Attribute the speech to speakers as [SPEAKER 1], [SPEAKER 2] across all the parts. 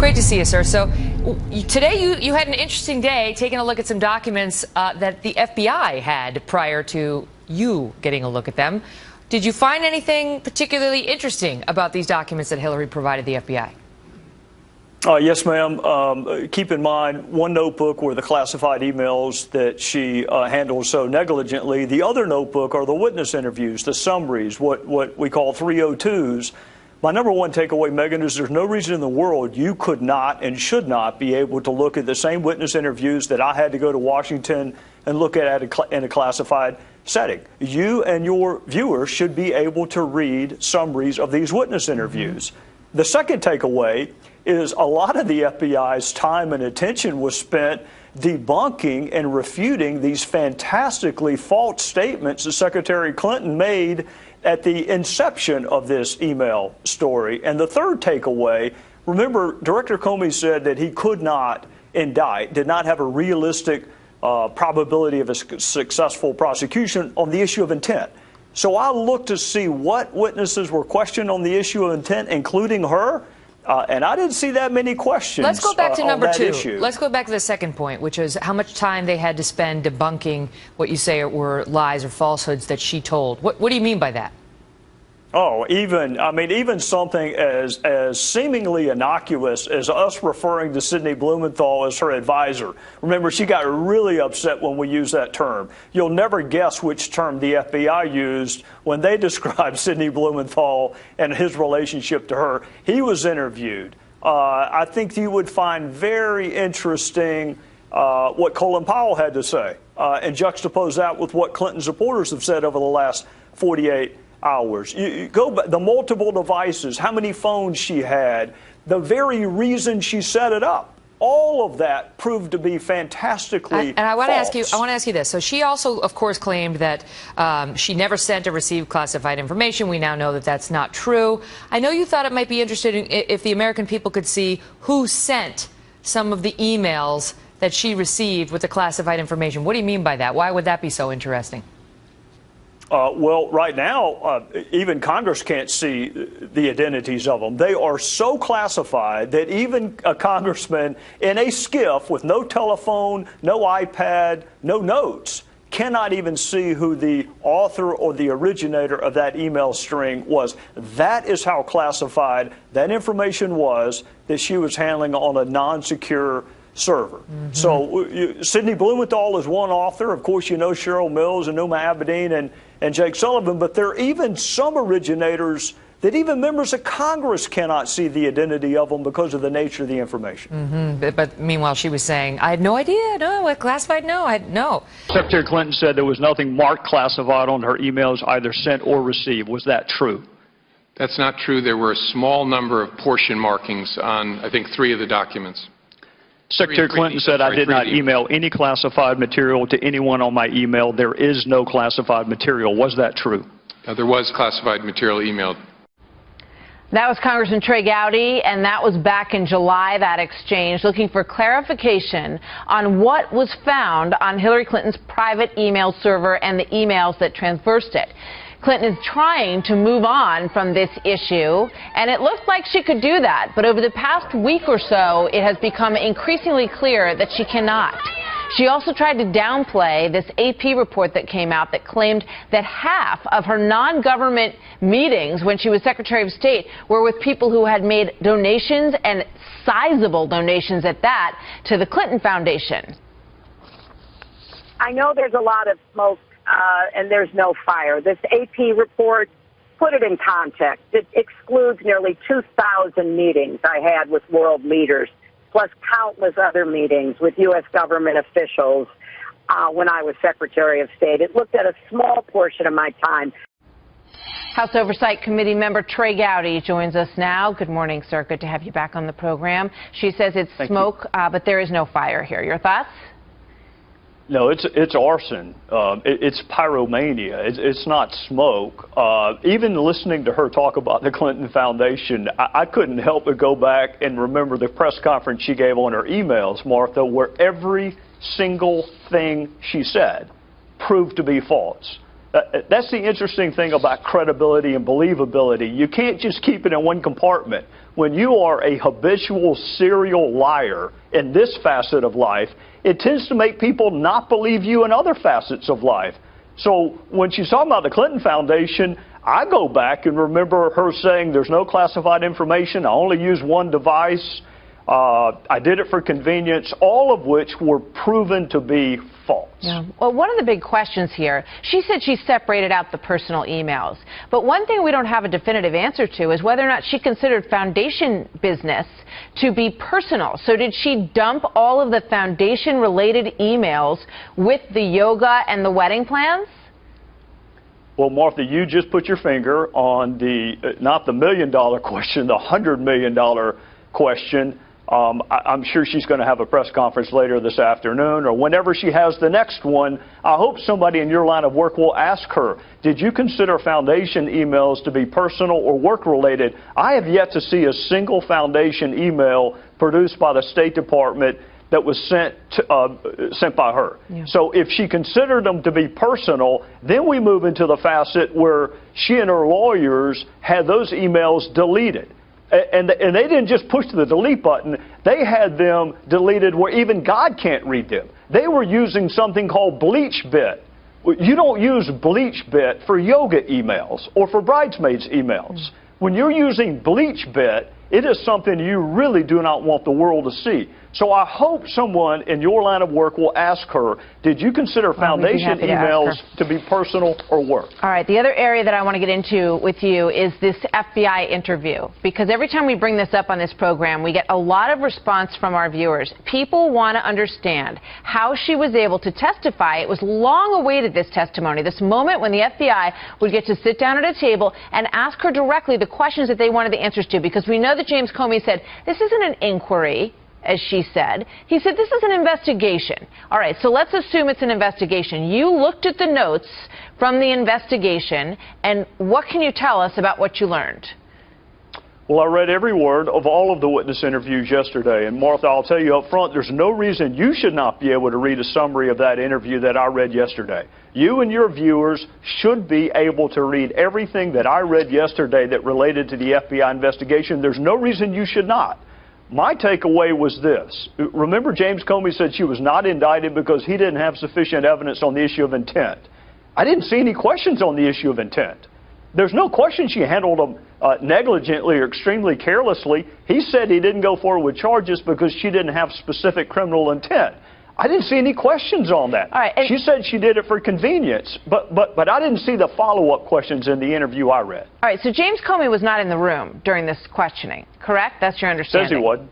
[SPEAKER 1] Great to see you, sir. So today you had an interesting day taking a look at some documents that the FBI had prior to you getting a look at them. Did you find anything particularly interesting about these documents that Hillary provided the FBI?
[SPEAKER 2] Yes, ma'am. Keep in mind, one notebook were the classified emails that she handled so negligently. The other notebook are the witness interviews, the summaries, what we call 302s. My number one takeaway, Megan, is there's no reason in the world you could not and should not be able to look at the same witness interviews that I had to go to Washington and look at in a classified setting. You and your viewers should be able to read summaries of these witness interviews. The second takeaway is a lot of the FBI's time and attention was spent debunking and refuting these fantastically false statements that Secretary Clinton made at the inception of this email story. And the third takeaway, remember, Director Comey said that he could not indict, did not have a realistic probability of a successful prosecution on the issue of intent. So I looked to see what witnesses were questioned on the issue of intent, including her. And I didn't see that many questions.
[SPEAKER 1] Let's go back to number two.
[SPEAKER 2] Issue.
[SPEAKER 1] Let's go back to the second point, which is how much time they had to spend debunking what you say were lies or falsehoods that she told. What do you mean by that?
[SPEAKER 2] Oh, even something as seemingly innocuous as us referring to Sidney Blumenthal as her advisor. Remember, she got really upset when we used that term. You'll never guess which term the FBI used when they described Sidney Blumenthal and his relationship to her. He was interviewed. I think you would find very interesting what Colin Powell had to say and juxtapose that with what Clinton supporters have said over the last 48 hours. You go back, the multiple devices, how many phones she had, the very reason she set it up. All of that proved to be fantastically
[SPEAKER 1] And I want
[SPEAKER 2] false.
[SPEAKER 1] to ask you this. So she also, of course, claimed that she never sent or received classified information. We now know that that's not true. I know you thought it might be interesting if the American people could see who sent some of the emails that she received with the classified information. What do you mean by that? Why would that be so interesting?
[SPEAKER 2] Well, right now, even Congress can't see the identities of them. They are so classified that even a congressman in a skiff with no telephone, no iPad, no notes, cannot even see who the author or the originator of that email string was. That is how classified that information was that she was handling on a non-secure server. So Sidney Blumenthal is one author. Of course, you know Cheryl Mills and Numa Abedin and Jake Sullivan, but there are even some originators that even members of Congress cannot see the identity of them because of the nature of the information.
[SPEAKER 1] But meanwhile, she was saying, I had no idea. No, what classified? No.
[SPEAKER 3] Secretary Clinton said there was nothing marked classified on her emails, either sent or received. Was that true?
[SPEAKER 4] That's not true. There were a small number of portion markings on, I think, 3 of the documents.
[SPEAKER 3] Secretary Clinton said, I did not email any classified material to anyone on my email. There is no classified material. Was that true?
[SPEAKER 4] There was classified material emailed.
[SPEAKER 5] That was Congressman Trey Gowdy, and that was back in July, that exchange, looking for clarification on what was found on Hillary Clinton's private email server and the emails that traversed it. Clinton is trying to move on from this issue, and it looks like she could do that. But over the past week or so, it has become increasingly clear that she cannot. She also tried to downplay this AP report that came out that claimed that half of her non-government meetings when she was Secretary of State were with people who had made donations, and sizable donations at that, to the Clinton Foundation.
[SPEAKER 6] I know there's a lot of smoke and there's no fire. This AP report, put it in context. It excludes nearly 2,000 meetings I had with world leaders, plus countless other meetings with U.S. government officials when I was Secretary of State. It looked at a small portion of my time.
[SPEAKER 5] House Oversight Committee member Trey Gowdy joins us now. Good morning, sir. Good to have you back on the program. She says it's smoke, but there is no fire here. Your thoughts?
[SPEAKER 2] No, it's arson. It's pyromania. It's not smoke. Even listening to her talk about the Clinton Foundation, I couldn't help but go back and remember the press conference she gave on her emails, Martha, where every single thing she said proved to be false. That's the interesting thing about credibility and believability. You can't just keep it in one compartment. When you are a habitual serial liar in this facet of life, it tends to make people not believe you in other facets of life. So when she's talking about the Clinton Foundation, I go back and remember her saying there's no classified information. I only use one device. I did it for convenience, all of which were proven to be false.
[SPEAKER 5] Yeah. Well, one of the big questions here, she said she separated out the personal emails. But one thing we don't have a definitive answer to is whether or not she considered foundation business to be personal. So did she dump all of the foundation-related emails with the yoga and the wedding plans?
[SPEAKER 2] Well, Martha, you just put your finger on the, not the $1 million question, the $100 million question. I'm sure she's going to have a press conference later this afternoon or whenever she has the next one. I hope somebody in your line of work will ask her, did you consider foundation emails to be personal or work-related? I have yet to see a single foundation email produced by the State Department that was sent by her. Yeah. So if she considered them to be personal, then we move into the facet where she and her lawyers had those emails deleted. And they didn't just push the delete button. They had them deleted where even God can't read them. They were using something called BleachBit. You don't use BleachBit for yoga emails or for bridesmaids emails. When you're using BleachBit, it is something you really do not want the world to see. So I hope someone in your line of work will ask her, did you consider foundation emails to be personal or work?
[SPEAKER 5] All right. The other area that I want to get into with you is this FBI interview, because every time we bring this up on this program, we get a lot of response from our viewers. People want to understand how she was able to testify. It was long awaited, this testimony, this moment when the FBI would get to sit down at a table and ask her directly the questions that they wanted the answers to, because we know that James Comey said, this isn't an inquiry, as she said. He said, this is an investigation. All right, so let's assume it's an investigation. You looked at the notes from the investigation, and what can you tell us about what you learned?
[SPEAKER 2] Well, I read every word of all of the witness interviews yesterday. And Martha, I'll tell you up front, there's no reason you should not be able to read a summary of that interview that I read yesterday. You and your viewers should be able to read everything that I read yesterday that related to the FBI investigation. There's no reason you should not. My takeaway was this. Remember, James Comey said she was not indicted because he didn't have sufficient evidence on the issue of intent. I didn't see any questions on the issue of intent. There's no question she handled them negligently or extremely carelessly. He said he didn't go forward with charges because she didn't have specific criminal intent. I didn't see any questions on that.
[SPEAKER 5] All right,
[SPEAKER 2] she said she did it for convenience, but I didn't see the follow-up questions in the interview I read.
[SPEAKER 5] All right, so James Comey was not in the room during this questioning, correct? That's your understanding?
[SPEAKER 2] Says he wasn't.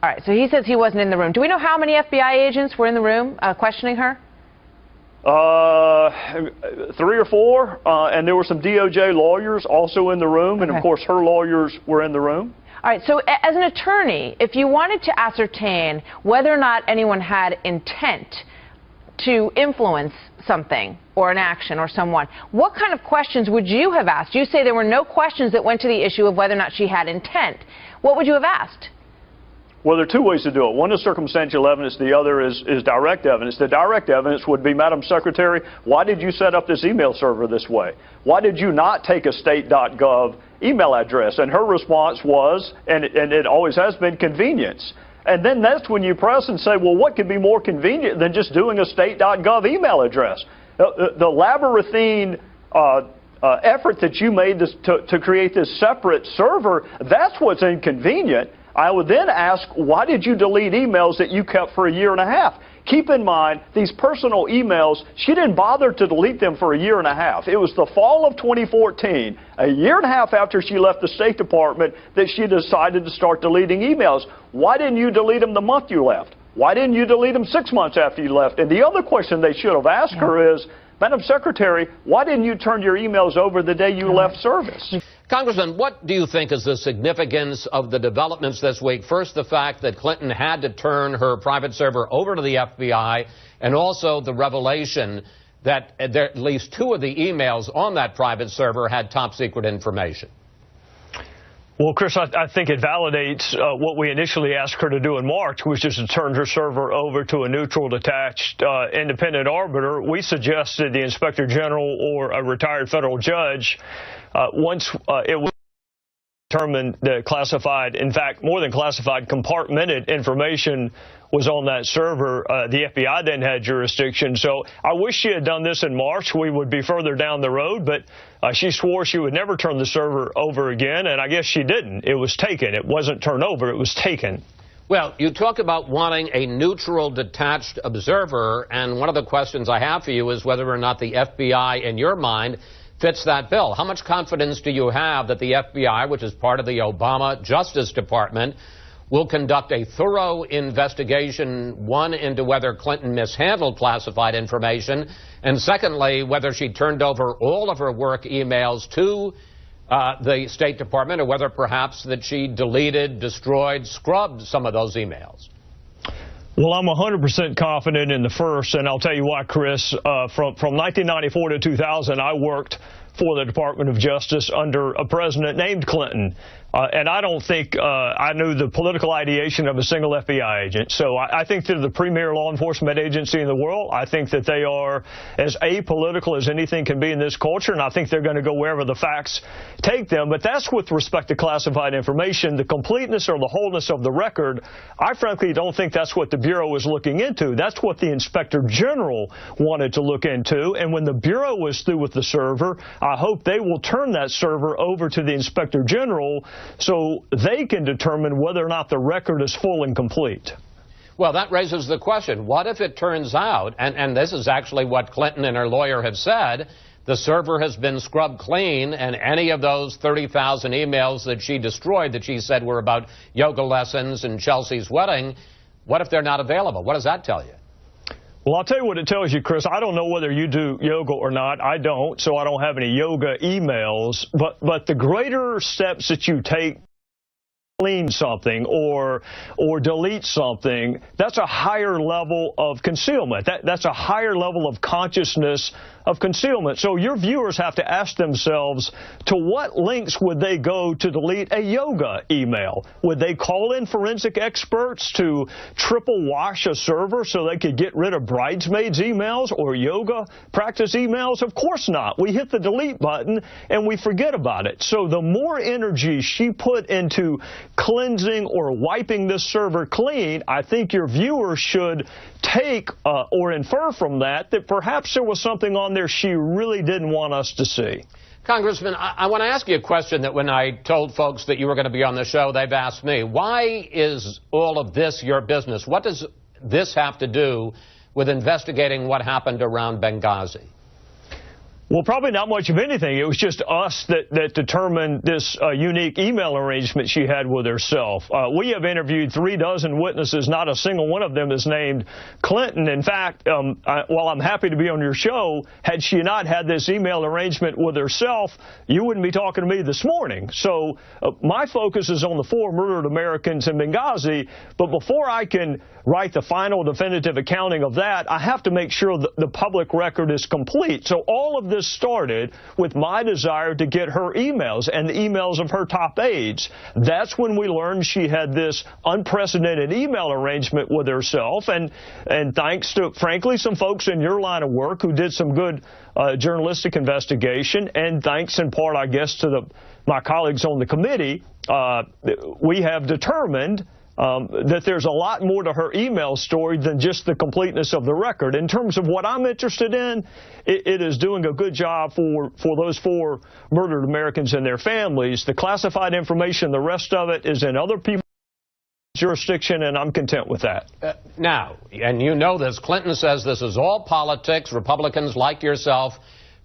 [SPEAKER 5] All right, so he says he wasn't in the room. Do we know how many FBI agents were in the room questioning her?
[SPEAKER 2] 3 or 4, and there were some DOJ lawyers also in the room, and of course her lawyers were in the room.
[SPEAKER 5] All right, so as an attorney, if you wanted to ascertain whether or not anyone had intent to influence something or an action or someone, what kind of questions would you have asked? You say there were no questions that went to the issue of whether or not she had intent. What would you have asked?
[SPEAKER 2] Well, there are 2 ways to do it. One is circumstantial evidence. The other is direct evidence. The direct evidence would be, Madam Secretary, why did you set up this email server this way? Why did you not take a state.gov email address? And her response was, and it always has been, convenience. And then that's when you press and say, well, what could be more convenient than just doing a state.gov email address? The labyrinthine effort that you made to create this separate server, that's what's inconvenient. I would then ask, why did you delete emails that you kept for 1.5 years? Keep in mind, these personal emails, she didn't bother to delete them for 1.5 years. It was the fall of 2014, 1.5 years after she left the State Department, that she decided to start deleting emails. Why didn't you delete them the month you left? Why didn't you delete them 6 months after you left? And the other question they should have asked her is, Madam Secretary, why didn't you turn your emails over the day you left service?
[SPEAKER 7] Congressman, what do you think is the significance of the developments this week? First, the fact that Clinton had to turn her private server over to the FBI, and also the revelation that at least 2 of the emails on that private server had top secret information.
[SPEAKER 2] Well, Chris, I think it validates what we initially asked her to do in March, which is to turn her server over to a neutral, detached, independent arbiter. We suggested the Inspector General or a retired federal judge once it was determined that classified, in fact, more than classified, compartmented information was on that server. The FBI then had jurisdiction. So I wish she had done this in March. We would be further down the road, but she swore she would never turn the server over again, and I guess she didn't. It was taken. It wasn't turned over. It was taken.
[SPEAKER 7] Well, you talk about wanting a neutral, detached observer, and one of the questions I have for you is whether or not the FBI, in your mind, fits that bill. How much confidence do you have that the FBI, which is part of the Obama Justice Department, will conduct a thorough investigation, one, into whether Clinton mishandled classified information, and secondly, whether she turned over all of her work emails to the State Department, or whether perhaps that she deleted, destroyed, scrubbed some of those emails?
[SPEAKER 2] Well, I'm 100% confident in the first, and I'll tell you why, Chris. From 1994 to 2000, I worked for the Department of Justice under a president named Clinton. And I don't think I knew the political ideation of a single FBI agent. So I think they're the premier law enforcement agency in the world. I think that they are as apolitical as anything can be in this culture, and I think they're going to go wherever the facts take them. But that's with respect to classified information. The completeness or the wholeness of the record, I frankly don't think that's what the Bureau is looking into. That's what the Inspector General wanted to look into. And when the Bureau was through with the server, I hope they will turn that server over to the Inspector General so they can determine whether or not the record is full and complete.
[SPEAKER 7] Well, that raises the question, what if it turns out, and this is actually what Clinton and her lawyer have said, the server has been scrubbed clean, and any of those 30,000 emails that she destroyed that she said were about yoga lessons and Chelsea's wedding, what if they're not available? What does that tell you?
[SPEAKER 2] Well, I'll tell you what it tells you, Chris. I don't know whether you do yoga or not. I don't, so I don't have any yoga emails. But the greater steps that you take, clean something or delete something, that's a higher level of concealment. That's a higher level of consciousness of concealment. So your viewers have to ask themselves, to what lengths would they go to delete a yoga email? Would they call in forensic experts to triple wash a server so they could get rid of bridesmaids emails or yoga practice emails? Of course not. We hit the delete button and we forget about it. So the more energy she put into cleansing or wiping this server clean, I think your viewers should take or infer from that perhaps there was something on there she really didn't want us to see.
[SPEAKER 7] Congressman, I want to ask you a question that when I told folks that you were going to be on the show, they've asked me, why is all of this your business? What does this have to do with investigating what happened around Benghazi?
[SPEAKER 2] Well, probably not much of anything. It was just us that determined this unique email arrangement she had with herself. We have interviewed 36 witnesses. Not a single one of them is named Clinton. In fact, while I'm happy to be on your show, had she not had this email arrangement with herself, you wouldn't be talking to me this morning. So my focus is on the 4 murdered Americans in Benghazi. But before I can write the final definitive accounting of that, I have to make sure that the public record is complete. So all of this started with my desire to get her emails and the emails of her top aides. That's when we learned she had this unprecedented email arrangement with herself, and thanks to, frankly, some folks in your line of work who did some good journalistic investigation, and thanks in part, I guess, to my colleagues on the committee, we have determined that there's a lot more to her email story than just the completeness of the record. In terms of what I'm interested in, it is doing a good job for those 4 murdered Americans and their families. The classified information, the rest of it is in other people's jurisdiction, and I'm content with that.
[SPEAKER 7] Now, and you know this, Clinton says this is all politics, Republicans like yourself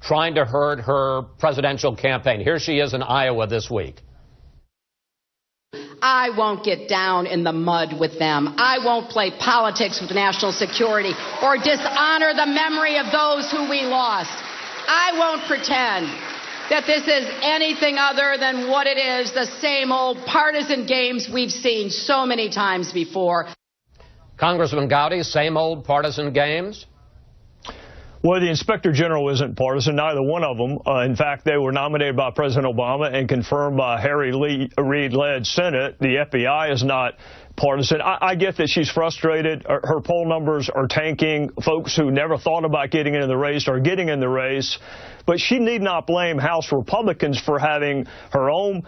[SPEAKER 7] trying to hurt her presidential campaign. Here she is in Iowa this week.
[SPEAKER 8] I won't get down in the mud with them. I won't play politics with national security or dishonor the memory of those who we lost. I won't pretend that this is anything other than what it is, the same old partisan games we've seen so many times before.
[SPEAKER 7] Congressman Gowdy, same old partisan games?
[SPEAKER 2] Well, the Inspector General isn't partisan, neither one of them. In fact, they were nominated by President Obama and confirmed by Harry Reid-led Senate. The FBI is not partisan. I get that she's frustrated. Her poll numbers are tanking. Folks who never thought about getting into the race are getting in the race. But she need not blame House Republicans for having her own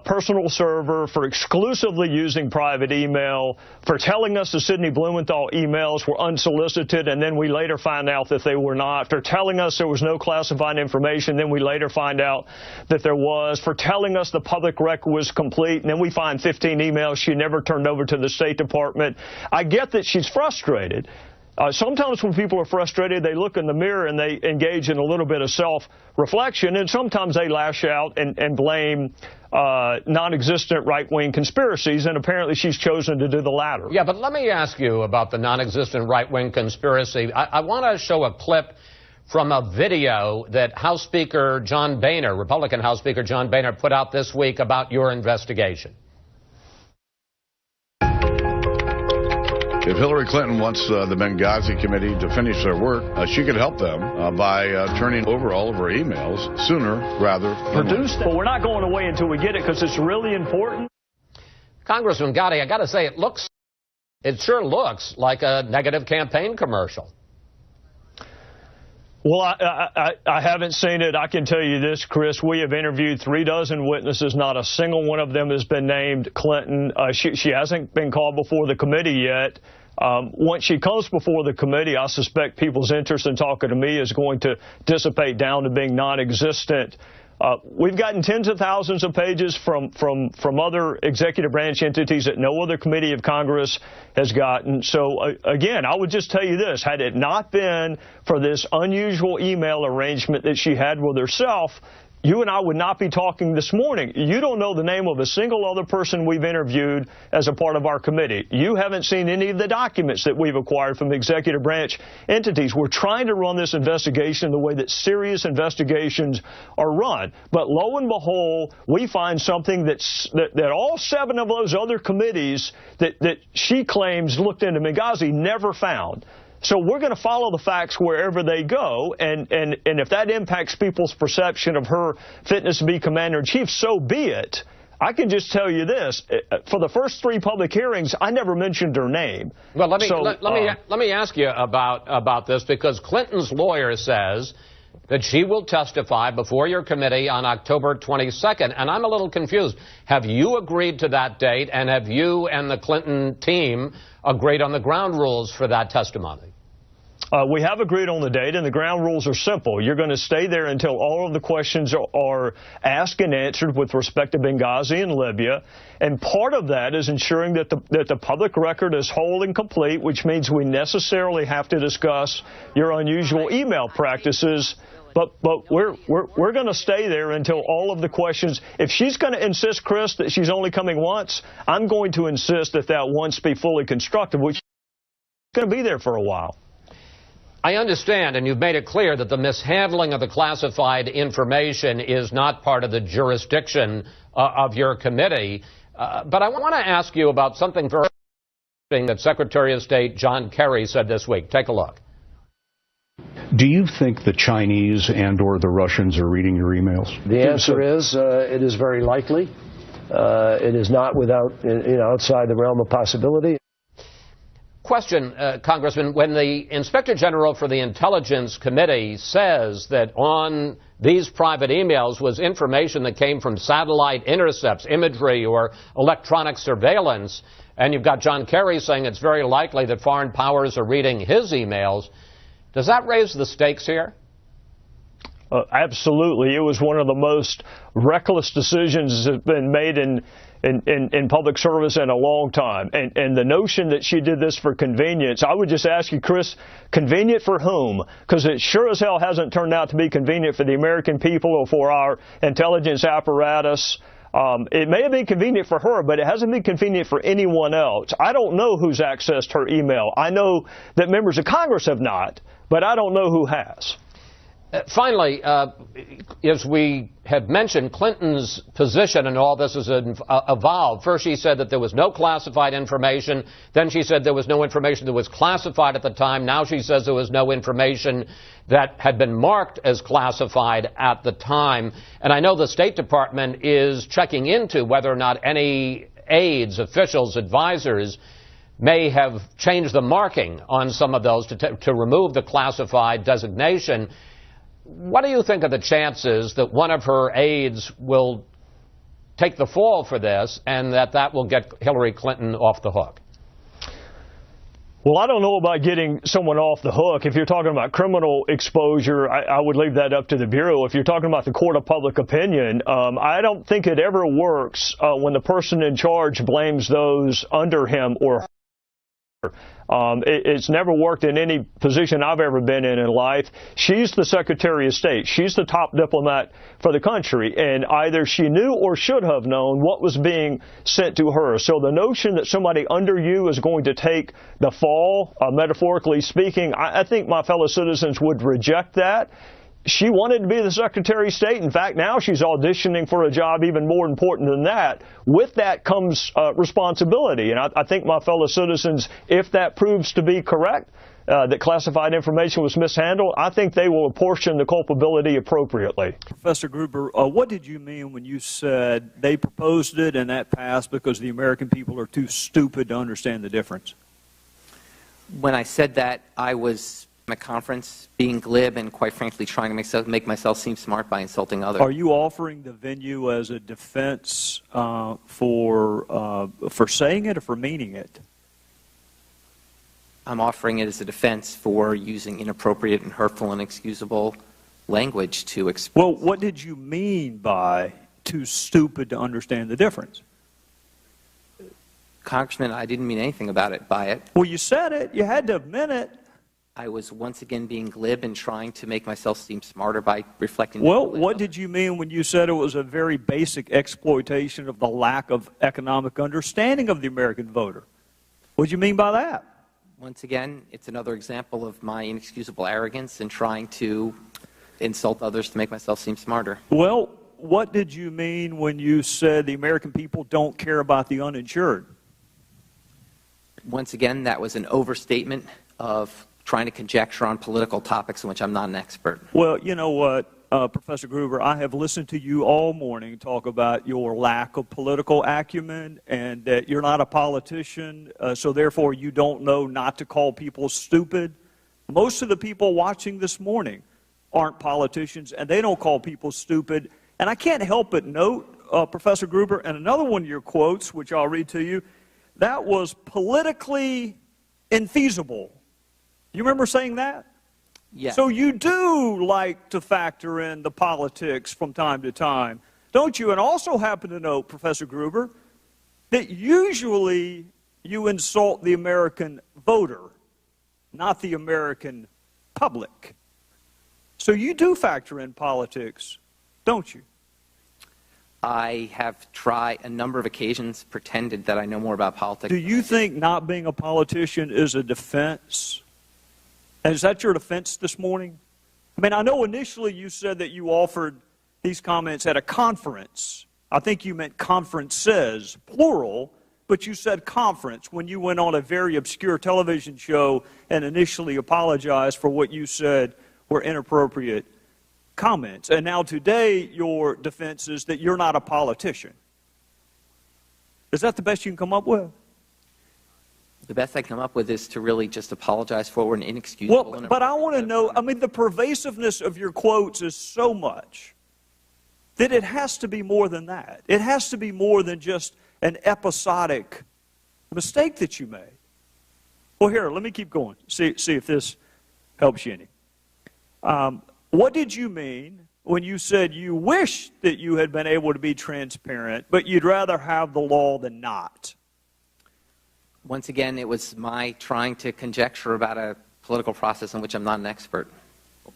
[SPEAKER 2] personal server, for exclusively using private email, for telling us the Sidney Blumenthal emails were unsolicited, and then we later find out that they were not, for telling us there was no classified information, then we later find out that there was, for telling us the public record was complete, and then we find 15 emails she never turned over to the State Department. I get that she's frustrated. Sometimes when people are frustrated, they look in the mirror and they engage in a little bit of self-reflection, and sometimes they lash out and blame non-existent right-wing conspiracies, and apparently she's chosen to do the latter.
[SPEAKER 7] Yeah, but let me ask you about the non-existent right-wing conspiracy. I want to show a clip from a video that House Speaker John Boehner, Republican House Speaker John Boehner, put out this week about your investigation.
[SPEAKER 9] If Hillary Clinton wants the Benghazi committee to finish their work, she could help them by turning over all of her emails sooner rather than
[SPEAKER 2] later. But we're not going away until we get it because it's really important.
[SPEAKER 7] Congressman Gotti, I got to say, it sure looks like a negative campaign commercial.
[SPEAKER 2] Well, I haven't seen it. I can tell you this, Chris. We have interviewed 36 witnesses. Not a single one of them has been named Clinton. She hasn't been called before the committee yet. Once she comes before the committee, I suspect people's interest in talking to me is going to dissipate down to being non-existent. We've gotten tens of thousands of pages from other executive branch entities that no other committee of Congress has gotten. So, again, I would just tell you this. Had it not been for this unusual email arrangement that she had with herself, you and I would not be talking this morning. You don't know the name of a single other person we've interviewed as a part of our committee. You haven't seen any of the documents that we've acquired from executive branch entities. We're trying to run this investigation the way that serious investigations are run. But lo and behold, we find something that all 7 of those other committees that she claims looked into Benghazi never found. So we're going to follow the facts wherever they go, and if that impacts people's perception of her fitness to be commander-in-chief, so be it. I can just tell you this. For the first 3 public hearings, I never mentioned her name.
[SPEAKER 7] Well, let me ask you about this, because Clinton's lawyer says that she will testify before your committee on October 22nd, and I'm a little confused. Have you agreed to that date, and have you and the Clinton team agreed on the ground rules for that testimony?
[SPEAKER 2] We have agreed on the date, and the ground rules are simple. You're going to stay there until all of the questions are asked and answered with respect to Benghazi and Libya. And part of that is ensuring that the public record is whole and complete, which means we necessarily have to discuss your unusual email practices. But we're going to stay there until all of the questions. If she's going to insist, Chris, that she's only coming once, I'm going to insist that once be fully constructive, which is going to be there for a while.
[SPEAKER 7] I understand, and you've made it clear that the mishandling of the classified information is not part of the jurisdiction of your committee. But I want to ask you about something very interesting that Secretary of State John Kerry said this week. Take a look.
[SPEAKER 10] Do you think the Chinese and/or the Russians are reading your emails?
[SPEAKER 11] The answer is it is very likely. It is not without, outside the realm of possibility.
[SPEAKER 7] Question, Congressman, when the Inspector General for the Intelligence Committee says that on these private emails was information that came from satellite intercepts, imagery, or electronic surveillance, and you've got John Kerry saying it's very likely that foreign powers are reading his emails, does that raise the stakes here?
[SPEAKER 2] Absolutely. It was one of the most reckless decisions that have been made in public service in a long time. And the notion that she did this for convenience, I would just ask you, Chris, convenient for whom? Because it sure as hell hasn't turned out to be convenient for the American people or for our intelligence apparatus. It may have been convenient for her, but it hasn't been convenient for anyone else. I don't know who's accessed her email. I know that members of Congress have not, but I don't know who has.
[SPEAKER 7] Finally, as we had mentioned, Clinton's position in all this has evolved. First, she said that there was no classified information. Then she said there was no information that was classified at the time. Now she says there was no information that had been marked as classified at the time. And I know the State Department is checking into whether or not any aides, officials, advisors may have changed the marking on some of those to remove the classified designation. What do you think of the chances that one of her aides will take the fall for this and that will get Hillary Clinton off the hook?
[SPEAKER 2] Well, I don't know about getting someone off the hook. If you're talking about criminal exposure, I would leave that up to the Bureau. If you're talking about the court of public opinion, I don't think it ever works when the person in charge blames those under him or her. It's never worked in any position I've ever been in life. She's the Secretary of State. She's the top diplomat for the country, and either she knew or should have known what was being sent to her. So the notion that somebody under you is going to take the fall, metaphorically speaking, I think my fellow citizens would reject that. She wanted to be the Secretary of State. In fact, now she's auditioning for a job even more important than that. With that comes responsibility. And I think my fellow citizens, if that proves to be correct, that classified information was mishandled, I think they will apportion the culpability appropriately. Professor Gruber, what did you mean when you said they proposed it and that passed because the American people are too stupid to understand the difference?
[SPEAKER 12] When I said that, I was at a conference being glib and, quite frankly, trying to make myself seem smart by insulting others.
[SPEAKER 2] Are you offering the venue as a defense for saying it or for meaning it?
[SPEAKER 12] I'm offering it as a defense for using inappropriate and hurtful and inexcusable language to express.
[SPEAKER 2] Well, what did you mean by too stupid to understand the difference?
[SPEAKER 12] Congressman, I didn't mean anything by it.
[SPEAKER 2] Well, you said it. You had to admit it.
[SPEAKER 12] I was once again being glib and trying to make myself seem smarter by reflecting.
[SPEAKER 2] Well, what did you mean when you said it was a very basic exploitation of the lack of economic understanding of the American voter? What did you mean by that?
[SPEAKER 12] Once again, it's another example of my inexcusable arrogance in trying to insult others to make myself seem smarter.
[SPEAKER 2] Well, what did you mean when you said the American people don't care about the uninsured?
[SPEAKER 12] Once again, that was an overstatement of trying to conjecture on political topics in which I'm not an expert.
[SPEAKER 2] Well, you know what, Professor Gruber, I have listened to you all morning talk about your lack of political acumen and that you're not a politician, so therefore you don't know not to call people stupid. Most of the people watching this morning aren't politicians, and they don't call people stupid. And I can't help but note, Professor Gruber, and another one of your quotes, which I'll read to you, that was politically infeasible. You remember saying that?
[SPEAKER 12] Yes.
[SPEAKER 2] So you do like to factor in the politics from time to time, don't you? And also happen to know, Professor Gruber, that usually you insult the American voter, not the American public. So you do factor in politics, don't you?
[SPEAKER 12] I have tried a number of occasions, pretended that I know more about politics.
[SPEAKER 2] Do you think not being a politician is a defense? And is that your defense this morning? I mean, I know initially you said that you offered these comments at a conference. I think you meant conferences, plural, but you said conference when you went on a very obscure television show and initially apologized for what you said were inappropriate comments. And now today your defense is that you're not a politician. Is that the best you can come up with?
[SPEAKER 12] The best I come up with is to really just apologize for an inexcusable.
[SPEAKER 2] Well, but I want to know, I mean, the pervasiveness of your quotes is so much that it has to be more than that. It has to be more than just an episodic mistake that you made. Well, here, let me keep going. See if this helps you any. What did you mean when you said you wish that you had been able to be transparent, but you'd rather have the law than not?
[SPEAKER 12] Once again, it was my trying to conjecture about a political process in which I'm not an expert.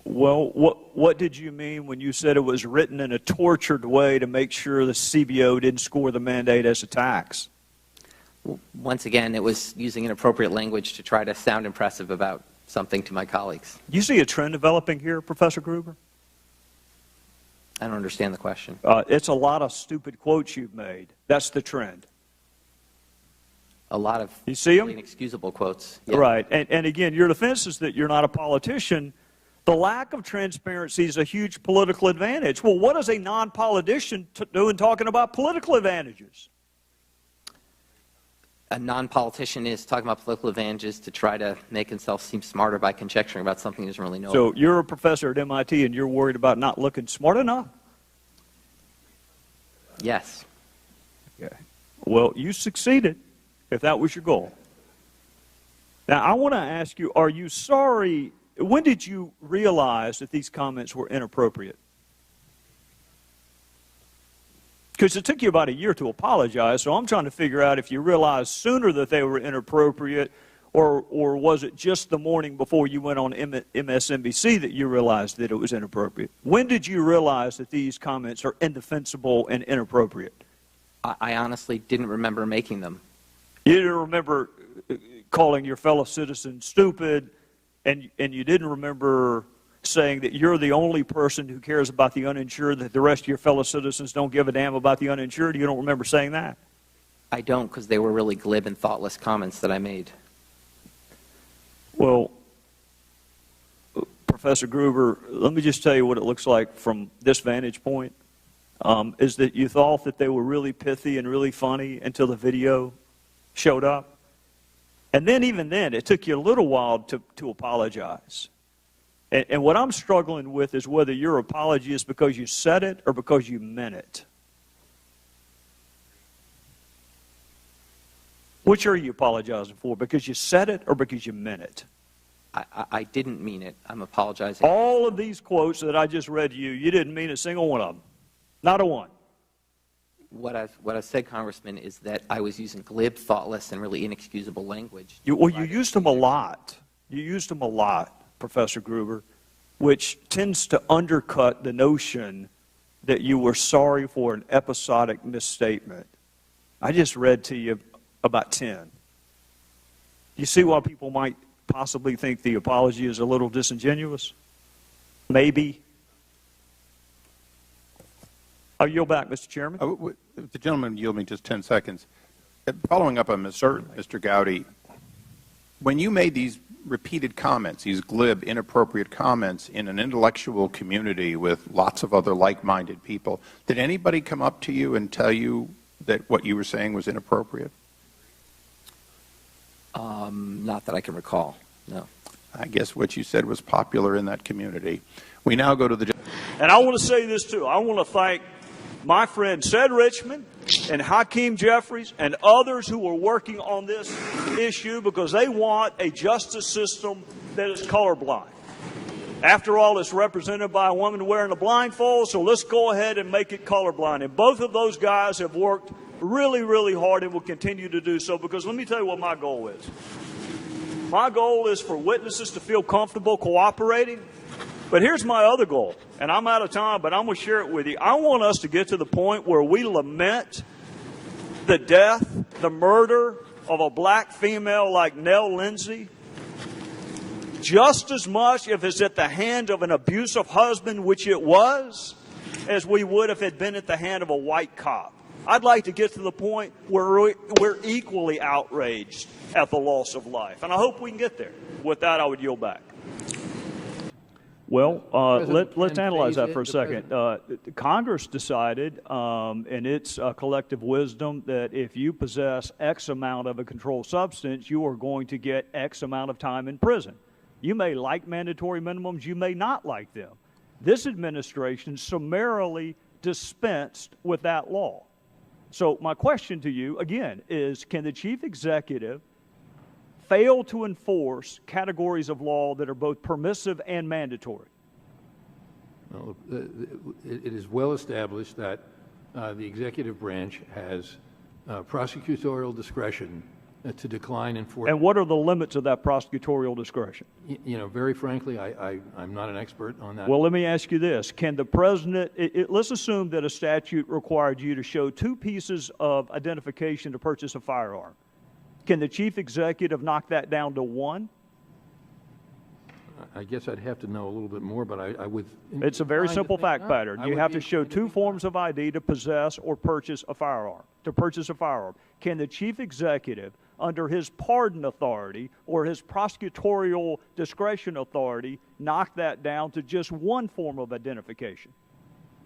[SPEAKER 2] Well, what did you mean when you said it was written in a tortured way to make sure the CBO didn't score the mandate as a tax?
[SPEAKER 12] Once again, it was using inappropriate language to try to sound impressive about something to my colleagues.
[SPEAKER 2] You see a trend developing here, Professor Gruber?
[SPEAKER 12] I don't understand the question.
[SPEAKER 2] It's a lot of stupid quotes you've made. That's the trend.
[SPEAKER 12] A lot of
[SPEAKER 2] you see them?
[SPEAKER 12] Really inexcusable quotes. Yeah.
[SPEAKER 2] Right. And again, your defense is that you're not a politician. The lack of transparency is a huge political advantage. Well, what does a non-politician do in talking about political advantages?
[SPEAKER 12] A non-politician is talking about political advantages to try to make himself seem smarter by conjecturing about something he doesn't really know.
[SPEAKER 2] So you're a professor at MIT and you're worried about not looking smart enough?
[SPEAKER 12] Yes.
[SPEAKER 2] Okay. Well, you succeeded, if that was your goal. Now, I want to ask you, are you sorry? When did you realize that these comments were inappropriate? Because it took you about a year to apologize, so I'm trying to figure out if you realized sooner that they were inappropriate, or was it just the morning before you went on MSNBC that you realized that it was inappropriate? When did you realize that these comments are indefensible and inappropriate?
[SPEAKER 12] I honestly didn't remember making them.
[SPEAKER 2] You didn't remember calling your fellow citizens stupid, and you didn't remember saying that you're the only person who cares about the uninsured, that the rest of your fellow citizens don't give a damn about the uninsured? You don't remember saying that?
[SPEAKER 12] I don't, because they were really glib and thoughtless comments that I made.
[SPEAKER 2] Well, Professor Gruber, let me just tell you what it looks like from this vantage point, is that you thought that they were really pithy and really funny until the video showed up. And then even then, it took you a little while to apologize. And what I'm struggling with is whether your apology is because you said it or because you meant it. Which are you apologizing for? Because you said it or because you meant it?
[SPEAKER 12] I didn't mean it. I'm apologizing.
[SPEAKER 2] All of these quotes that I just read to you, you didn't mean a single one of them. Not a one.
[SPEAKER 12] What I've said, Congressman, is that I was using glib, thoughtless, and really inexcusable language.
[SPEAKER 2] You used them a lot. You used them a lot, Professor Gruber, which tends to undercut the notion that you were sorry for an episodic misstatement. I just read to you about 10. You see why people might possibly think the apology is a little disingenuous? Maybe. I'll yield back, Mr. Chairman.
[SPEAKER 13] If the gentleman yield me just 10 seconds. Following up on Mr. Gowdy, when you made these repeated comments, these glib, inappropriate comments in an intellectual community with lots of other like-minded people, did anybody come up to you and tell you that what you were saying was inappropriate?
[SPEAKER 12] Not that I can recall, no.
[SPEAKER 13] I guess what you said was popular in that community. We now go to the...
[SPEAKER 2] And I want to say this, too. I want to thank my friend Ced Richmond and Hakeem Jeffries and others who are working on this issue because they want a justice system that is colorblind. After all, it's represented by a woman wearing a blindfold, so let's go ahead and make it colorblind. And both of those guys have worked really, really hard and will continue to do so, because let me tell you what my goal is. My goal is for witnesses to feel comfortable cooperating. But here's my other goal, and I'm out of time, but I'm going to share it with you. I want us to get to the point where we lament the death, the murder of a black female like Nell Lindsay, just as much if it's at the hand of an abusive husband, which it was, as we would if it had been at the hand of a white cop. I'd like to get to the point where we're equally outraged at the loss of life, and I hope we can get there. With that, I would yield back. Well, let's analyze that for a second. Congress decided in its collective wisdom that if you possess X amount of a controlled substance, you are going to get X amount of time in prison. You may like mandatory minimums, you may not like them. This administration summarily dispensed with that law. So my question to you, again, is can the chief executive fail to enforce categories of law that are both permissive and mandatory?
[SPEAKER 14] Well, it is well established that the executive branch has prosecutorial discretion to decline enforcement.
[SPEAKER 2] And what are the limits of that prosecutorial discretion?
[SPEAKER 14] You know, very frankly, I'm not an expert on that.
[SPEAKER 2] Well, let me ask you this. Can the president, let's assume that a statute required you to show 2 pieces of identification to purchase a firearm. Can the chief executive knock that down to 1?
[SPEAKER 14] I guess I'd have to know a little bit more, but I would...
[SPEAKER 2] It's a very simple fact pattern. You have to show two forms of ID to possess or purchase a firearm. Can the chief executive, under his pardon authority or his prosecutorial discretion authority, knock that down to just one form of identification?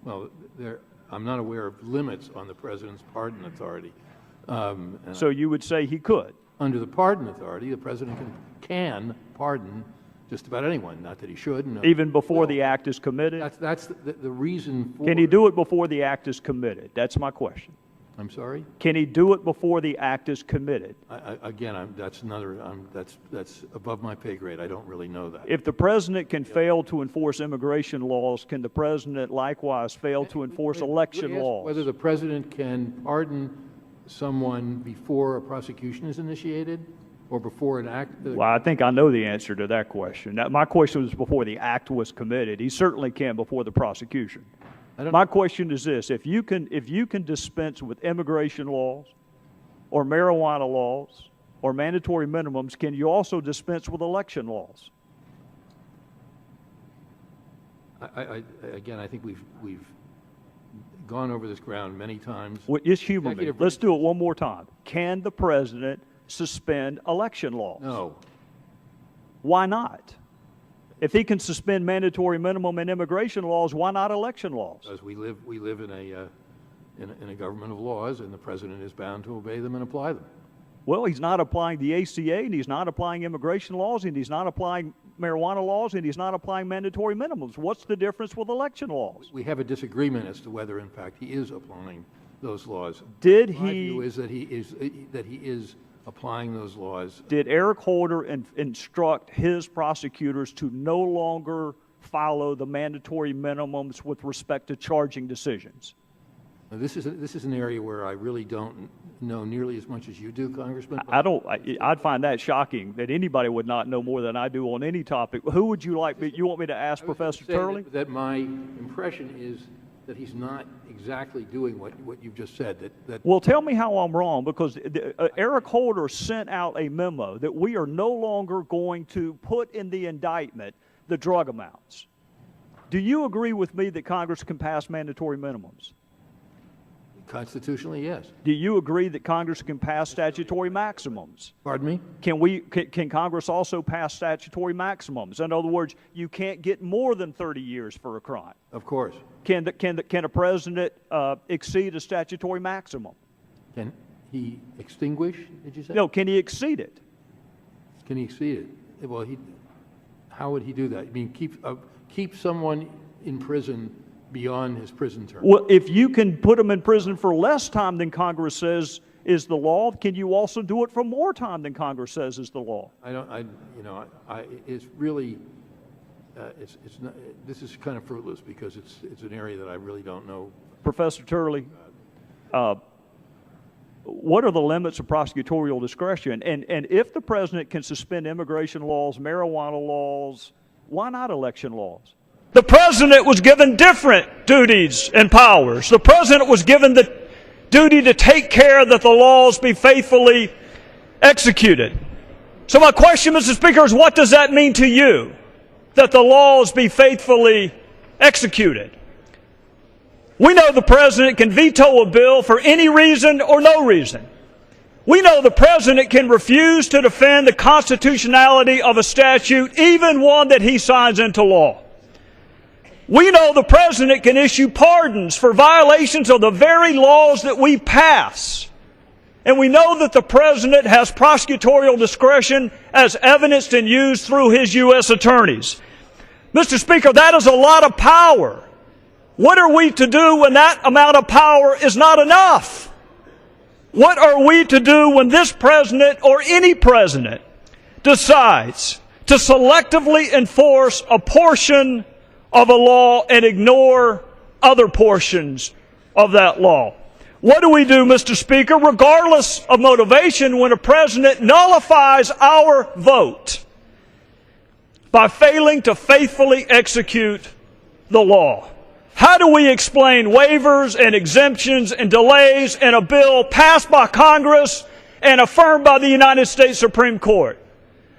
[SPEAKER 14] Well, I'm not aware of limits on the president's pardon authority.
[SPEAKER 2] So you would say he could?
[SPEAKER 14] Under the pardon authority, the president can pardon just about anyone. Not that he should. No.
[SPEAKER 2] Even before the act is committed?
[SPEAKER 14] That's the reason for...
[SPEAKER 2] Can he do it before the act is committed? That's my question.
[SPEAKER 14] I'm sorry?
[SPEAKER 2] Can he do it before the act is committed?
[SPEAKER 14] Again, that's above my pay grade. I don't really know that.
[SPEAKER 2] If the president can fail to enforce immigration laws, can the president likewise fail to enforce election laws?
[SPEAKER 14] Whether the president can pardon someone before a prosecution is initiated or before an act...
[SPEAKER 2] Well, I think I know the answer to that question. My question was before the act was committed. He certainly can before the prosecution. My question is this: if you can dispense with immigration laws or marijuana laws or mandatory minimums, can you also dispense with election laws?
[SPEAKER 14] Again, I think we've gone over this ground many times.
[SPEAKER 2] Well, just humor me. Let's do it one more time. Can the president suspend election laws?
[SPEAKER 14] No.
[SPEAKER 2] Why not? If he can suspend mandatory minimum and immigration laws, why not election laws?
[SPEAKER 14] Because we live in a government of laws, and the president is bound to obey them and apply them.
[SPEAKER 2] Well, he's not applying the ACA, and he's not applying immigration laws, and he's not applying marijuana laws, and he's not applying mandatory minimums. What's the difference with election laws?
[SPEAKER 14] We have a disagreement as to whether, in fact, he is applying those laws.
[SPEAKER 2] Did
[SPEAKER 14] My
[SPEAKER 2] he?
[SPEAKER 14] view is that he is applying those laws.
[SPEAKER 2] Did Eric Holder instruct his prosecutors to no longer follow the mandatory minimums with respect to charging decisions?
[SPEAKER 14] Now, this is an area where I really don't know nearly as much as you do, Congressman.
[SPEAKER 2] I'd find that shocking that anybody would not know more than I do on any topic. Who would you like? You want me to ask Professor Turley?
[SPEAKER 14] That my impression is that he's not exactly doing what you've just said.
[SPEAKER 2] Well, tell me how I'm wrong, because Eric Holder sent out a memo that we are no longer going to put in the indictment the drug amounts. Do you agree with me that Congress can pass mandatory minimums?
[SPEAKER 14] Constitutionally, yes.
[SPEAKER 2] Do you agree that Congress can pass statutory maximums?
[SPEAKER 14] Pardon me?
[SPEAKER 2] Can Congress also pass statutory maximums? In other words, you can't get more than 30 years for a crime.
[SPEAKER 14] Of course.
[SPEAKER 2] Can a president exceed a statutory maximum?
[SPEAKER 14] Can he extinguish, did you say?
[SPEAKER 2] No, can he exceed it?
[SPEAKER 14] Can he exceed it? Well, how would he do that? I mean, keep someone in prison beyond his prison term.
[SPEAKER 2] Well, if you can put them in prison for less time than Congress says is the law, can you also do it for more time than Congress says is the law?
[SPEAKER 14] It's really, it's not, this is kind of fruitless because it's an area that I really don't know.
[SPEAKER 2] Professor Turley, what are the limits of prosecutorial discretion? And if the president can suspend immigration laws, marijuana laws, why not election laws? The president was given different duties and powers. The president was given the duty to take care that the laws be faithfully executed. So my question, Mr. Speaker, is what does that mean to you, that the laws be faithfully executed? We know the president can veto a bill for any reason or no reason. We know the president can refuse to defend the constitutionality of a statute, even one that he signs into law. We know the president can issue pardons for violations of the very laws that we pass. And we know that the president has prosecutorial discretion as evidenced and used through his U.S. attorneys. Mr. Speaker, that is a lot of power. What are we to do when that amount of power is not enough? What are we to do when this president or any president decides to selectively enforce a portion of a law and ignore other portions of that law? What do we do, Mr. Speaker, regardless of motivation, when a president nullifies our vote by failing to faithfully execute the law? How do we explain waivers and exemptions and delays in a bill passed by Congress and affirmed by the United States Supreme Court?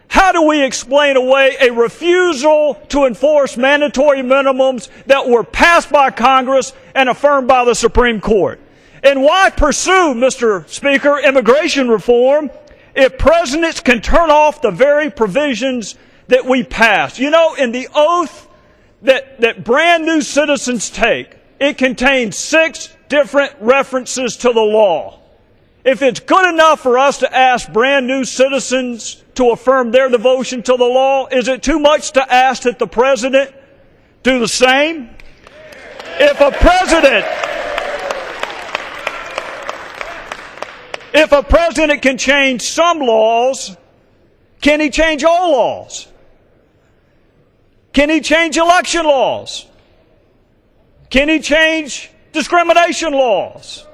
[SPEAKER 2] How do we explain away a refusal to enforce mandatory minimums that were passed by Congress and affirmed by the Supreme Court? And why pursue, Mr. Speaker, immigration reform if presidents can turn off the very provisions that we passed? You know, in the oath that brand new citizens take, it contains 6 different references to the law. If it's good enough for us to ask brand new citizens to affirm their devotion to the law, is it too much to ask that the president do the same? If a president can change some laws, can he change all laws? Can he change election laws? Can he change discrimination laws?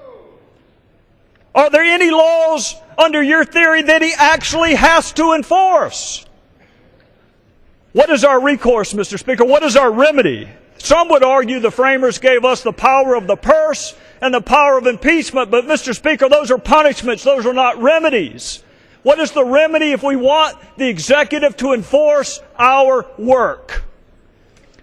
[SPEAKER 2] Are there any laws under your theory that he actually has to enforce? What is our recourse, Mr. Speaker? What is our remedy? Some would argue the framers gave us the power of the purse and the power of impeachment, but Mr. Speaker, those are punishments, those are not remedies. What is the remedy if we want the executive to enforce our work?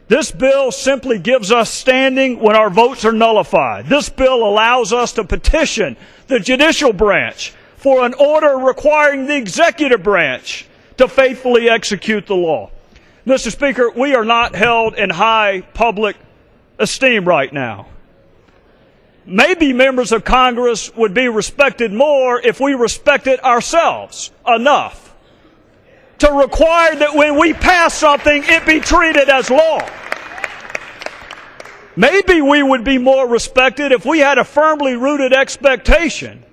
[SPEAKER 2] This bill simply gives us standing when our votes are nullified. This bill allows us to petition the judicial branch for an order requiring the executive branch to faithfully execute the law. Mr. Speaker, we are not held in high public esteem right now. Maybe members of Congress would be respected more if we respected ourselves enough to require that when we pass something, it be treated as law. Maybe we would be more respected if we had a firmly rooted expectation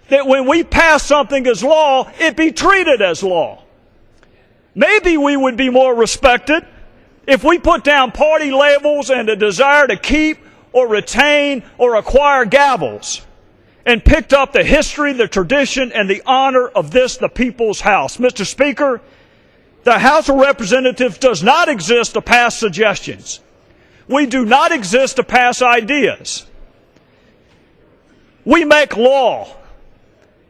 [SPEAKER 2] that when we pass something as law, it be treated as law. Maybe we would be more respected if we put down party labels and a desire to keep or retain or acquire gavels and picked up the history, the tradition, and the honor of this, the people's house. Mr. Speaker, the House of Representatives does not exist to pass suggestions. We do not exist to pass ideas. We make law.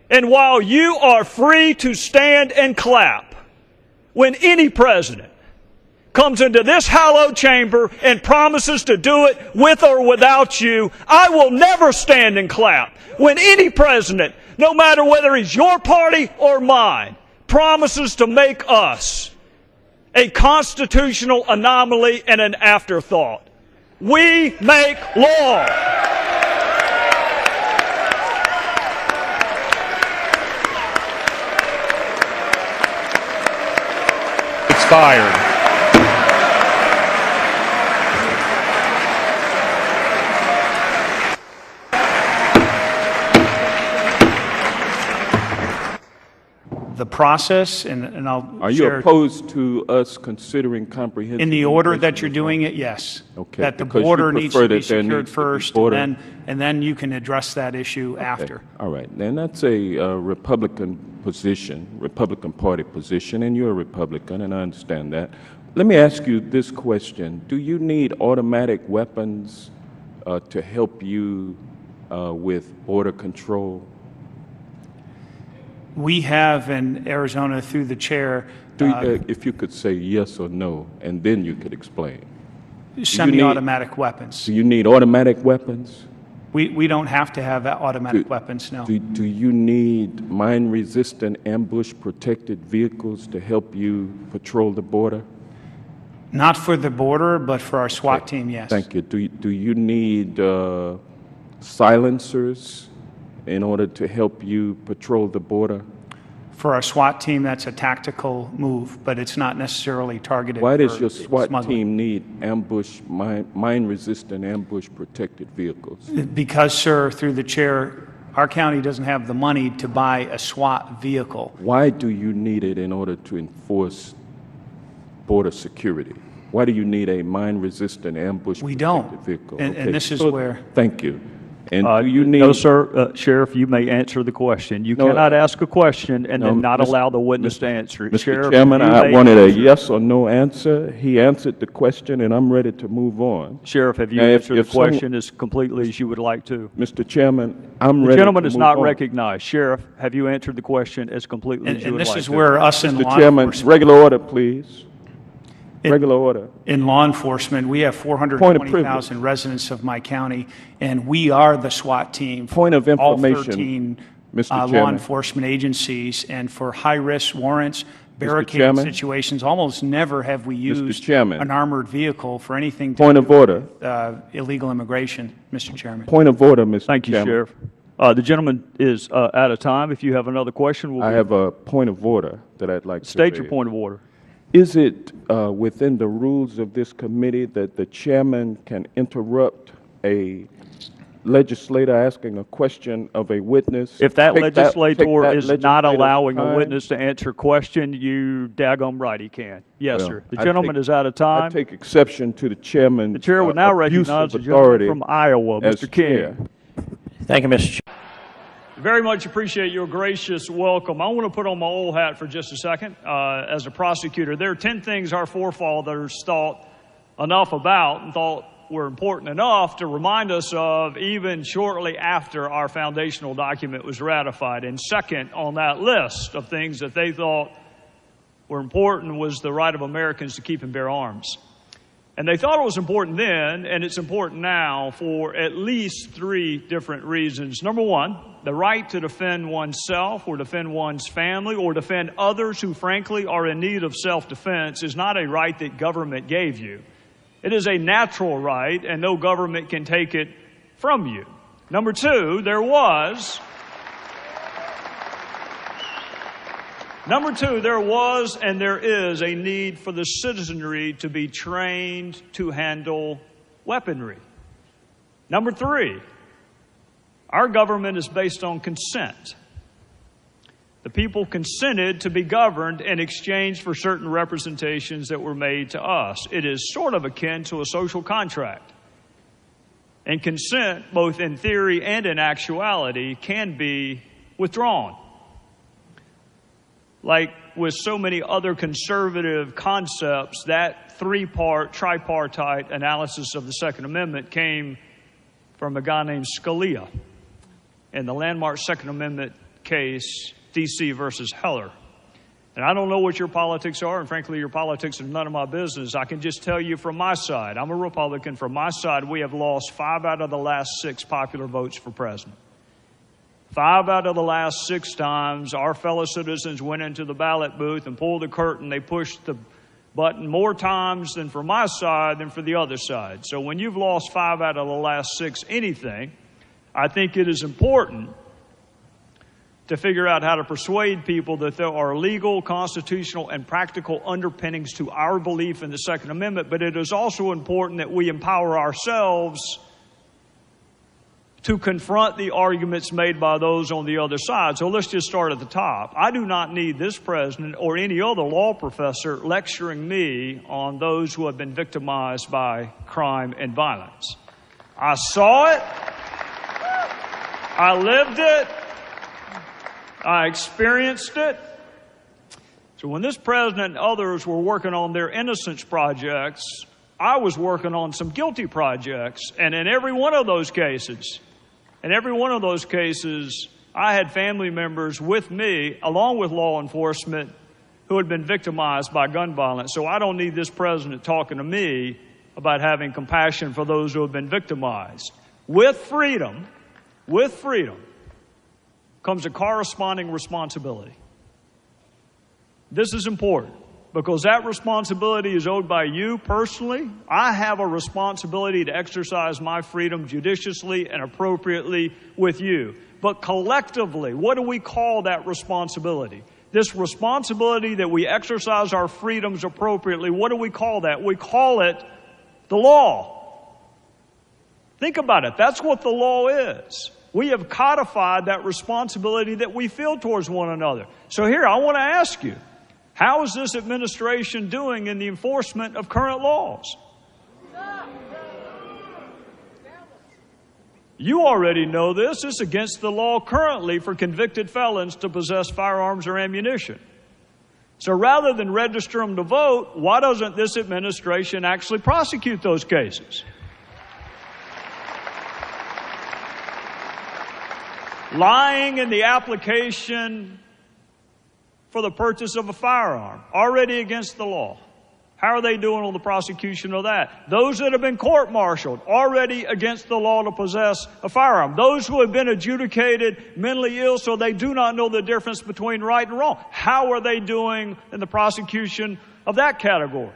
[SPEAKER 2] And while you are free to stand and clap when any president comes into this hallowed chamber and promises to do it with or without you, I will never stand and clap when any president, no matter whether he's your party or mine, promises to make us a constitutional anomaly and an afterthought. We make law.
[SPEAKER 15] Expired.
[SPEAKER 16] The process, and I'll
[SPEAKER 15] Are you
[SPEAKER 16] share
[SPEAKER 15] opposed to us considering comprehensive
[SPEAKER 16] in the order that you're
[SPEAKER 15] reform?
[SPEAKER 16] doing it? Yes.
[SPEAKER 15] Okay.
[SPEAKER 16] That the
[SPEAKER 15] Because you
[SPEAKER 16] border needs
[SPEAKER 15] prefer
[SPEAKER 16] to be
[SPEAKER 15] that there
[SPEAKER 16] secured
[SPEAKER 15] needs to be
[SPEAKER 16] first,
[SPEAKER 15] border-
[SPEAKER 16] and then you can address that issue after.
[SPEAKER 15] All right. Then that's a Republican position, Republican Party position, and you're a Republican, and I understand that. Let me ask you this question. Do you need automatic weapons to help you with border control?
[SPEAKER 16] We have in Arizona, through the chair,
[SPEAKER 15] If you could say yes or no, and then you could explain.
[SPEAKER 16] semi-automatic weapons.
[SPEAKER 15] Do you need automatic weapons?
[SPEAKER 16] We don't have to have automatic weapons, no.
[SPEAKER 15] Do you need mine-resistant, ambush-protected vehicles to help you patrol the border?
[SPEAKER 16] Not for the border, but for our SWAT team, yes.
[SPEAKER 15] Thank you. Do you need silencers in order to help you patrol the border?
[SPEAKER 16] For our SWAT team, that's a tactical move, but it's not necessarily targeted.
[SPEAKER 15] Why does
[SPEAKER 16] for
[SPEAKER 15] your SWAT
[SPEAKER 16] smuggling.
[SPEAKER 15] team need mine-resistant, ambush-protected vehicles?
[SPEAKER 16] Because, sir, through the chair, our county doesn't have the money to buy a SWAT vehicle.
[SPEAKER 15] Why do you need it in order to enforce border security? Why do you need a mine-resistant, ambush-protected vehicle?
[SPEAKER 16] And this is where...
[SPEAKER 15] Thank you. And do you need...
[SPEAKER 2] No, sir. Sheriff, you may answer the question. You cannot ask a question and then not allow the witness to answer it.
[SPEAKER 15] Mr.
[SPEAKER 2] Sheriff,
[SPEAKER 15] Chairman, I wanted a yes or no answer. He answered the question, and I'm ready to move on.
[SPEAKER 2] Sheriff, have you answered the question as completely as you would like to?
[SPEAKER 15] Mr. Chairman, I'm ready to move on.
[SPEAKER 2] The gentleman is not recognized. Sheriff, have you answered the question as completely as you would like to?
[SPEAKER 16] And this is where us in law
[SPEAKER 15] Mr. Chairman,
[SPEAKER 16] enforcement...
[SPEAKER 15] regular order, please. Regular order.
[SPEAKER 16] In law enforcement, we have 420,000 residents of my county, and we are the SWAT team for
[SPEAKER 15] Point of
[SPEAKER 16] all
[SPEAKER 15] information,
[SPEAKER 16] 13
[SPEAKER 15] Mr.
[SPEAKER 16] law enforcement agencies. And for high-risk warrants, barricaded situations, almost never have we used an armored vehicle for anything to
[SPEAKER 15] Point of order.
[SPEAKER 16] Illegal immigration, Mr. Chairman.
[SPEAKER 15] Point of order, Mr.
[SPEAKER 2] Thank you, Sheriff. The gentleman is out of time. If you have another question,
[SPEAKER 15] I have a point of order that I'd like to
[SPEAKER 2] state your point of order.
[SPEAKER 15] Is it within the rules of this committee that the chairman can interrupt a legislator asking a question of a witness?
[SPEAKER 2] If that legislator is not allowing a witness to answer a question, you daggum right he can. Yes, sir. The gentleman is out of time.
[SPEAKER 15] I take exception to the chairman's
[SPEAKER 2] The chair would now recognize the gentleman from Iowa, Mr. King.
[SPEAKER 17] Thank you, Mr. Chair.
[SPEAKER 2] Very much appreciate your gracious welcome. I want to put on my old hat for just a second. As a prosecutor, there are 10 things our forefathers thought enough about and thought were important enough to remind us of even shortly after our foundational document was ratified. And second on that list of things that they thought were important was the right of Americans to keep and bear arms. And they thought it was important then, and it's important now for at least 3 different reasons. Number one, the right to defend oneself or defend one's family or defend others who frankly are in need of self-defense is not a right that government gave you. It is a natural right, and no government can take it from you. Number two, there was and there is a need for the citizenry to be trained to handle weaponry. Number 3, our government is based on consent. The people consented to be governed in exchange for certain representations that were made to us. It is sort of akin to a social contract. And consent, both in theory and in actuality, can be withdrawn. Like with so many other conservative concepts, that 3-part tripartite analysis of the Second Amendment came from a guy named Scalia in the landmark Second Amendment case, D.C. versus Heller. And I don't know what your politics are, and frankly, your politics are none of my business. I can just tell you from my side, I'm a Republican. From my side, we have lost 5 out of the last 6 popular votes for president. 5 out of the last 6 times, our fellow citizens went into the ballot booth and pulled the curtain. They pushed the button more times than for my side than for the other side. So when you've lost 5 out of the last 6 anything, I think it is important to figure out how to persuade people that there are legal, constitutional, and practical underpinnings to our belief in the Second Amendment. But it is also important that we empower ourselves to confront the arguments made by those on the other side. So let's just start at the top. I do not need this president or any other law professor lecturing me on those who have been victimized by crime and violence. I saw it. I lived it. I experienced it. So when this president and others were working on their innocence projects, I was working on some guilty projects. And in every one of those cases, I had family members with me, along with law enforcement, who had been victimized by gun violence. So I don't need this president talking to me about having compassion for those who have been victimized. With freedom comes a corresponding responsibility. This is important because that responsibility is owed by you personally. I have a responsibility to exercise my freedom judiciously and appropriately with you. But collectively, what do we call that responsibility? This responsibility that we exercise our freedoms appropriately, what do we call that? We call it the law. Think about it. That's what the law is. We have codified that responsibility that we feel towards one another. So here, I want to ask you, how is this administration doing in the enforcement of current laws? You already know this. It's against the law currently for convicted felons to possess firearms or ammunition. So rather than register them to vote, why doesn't this administration actually prosecute those cases? Lying in the application for the purchase of a firearm, already against the law. How are they doing on the prosecution of that? Those that have been court-martialed, already against the law to possess a firearm. Those who have been adjudicated mentally ill so they do not know the difference between right and wrong. How are they doing in the prosecution of that category?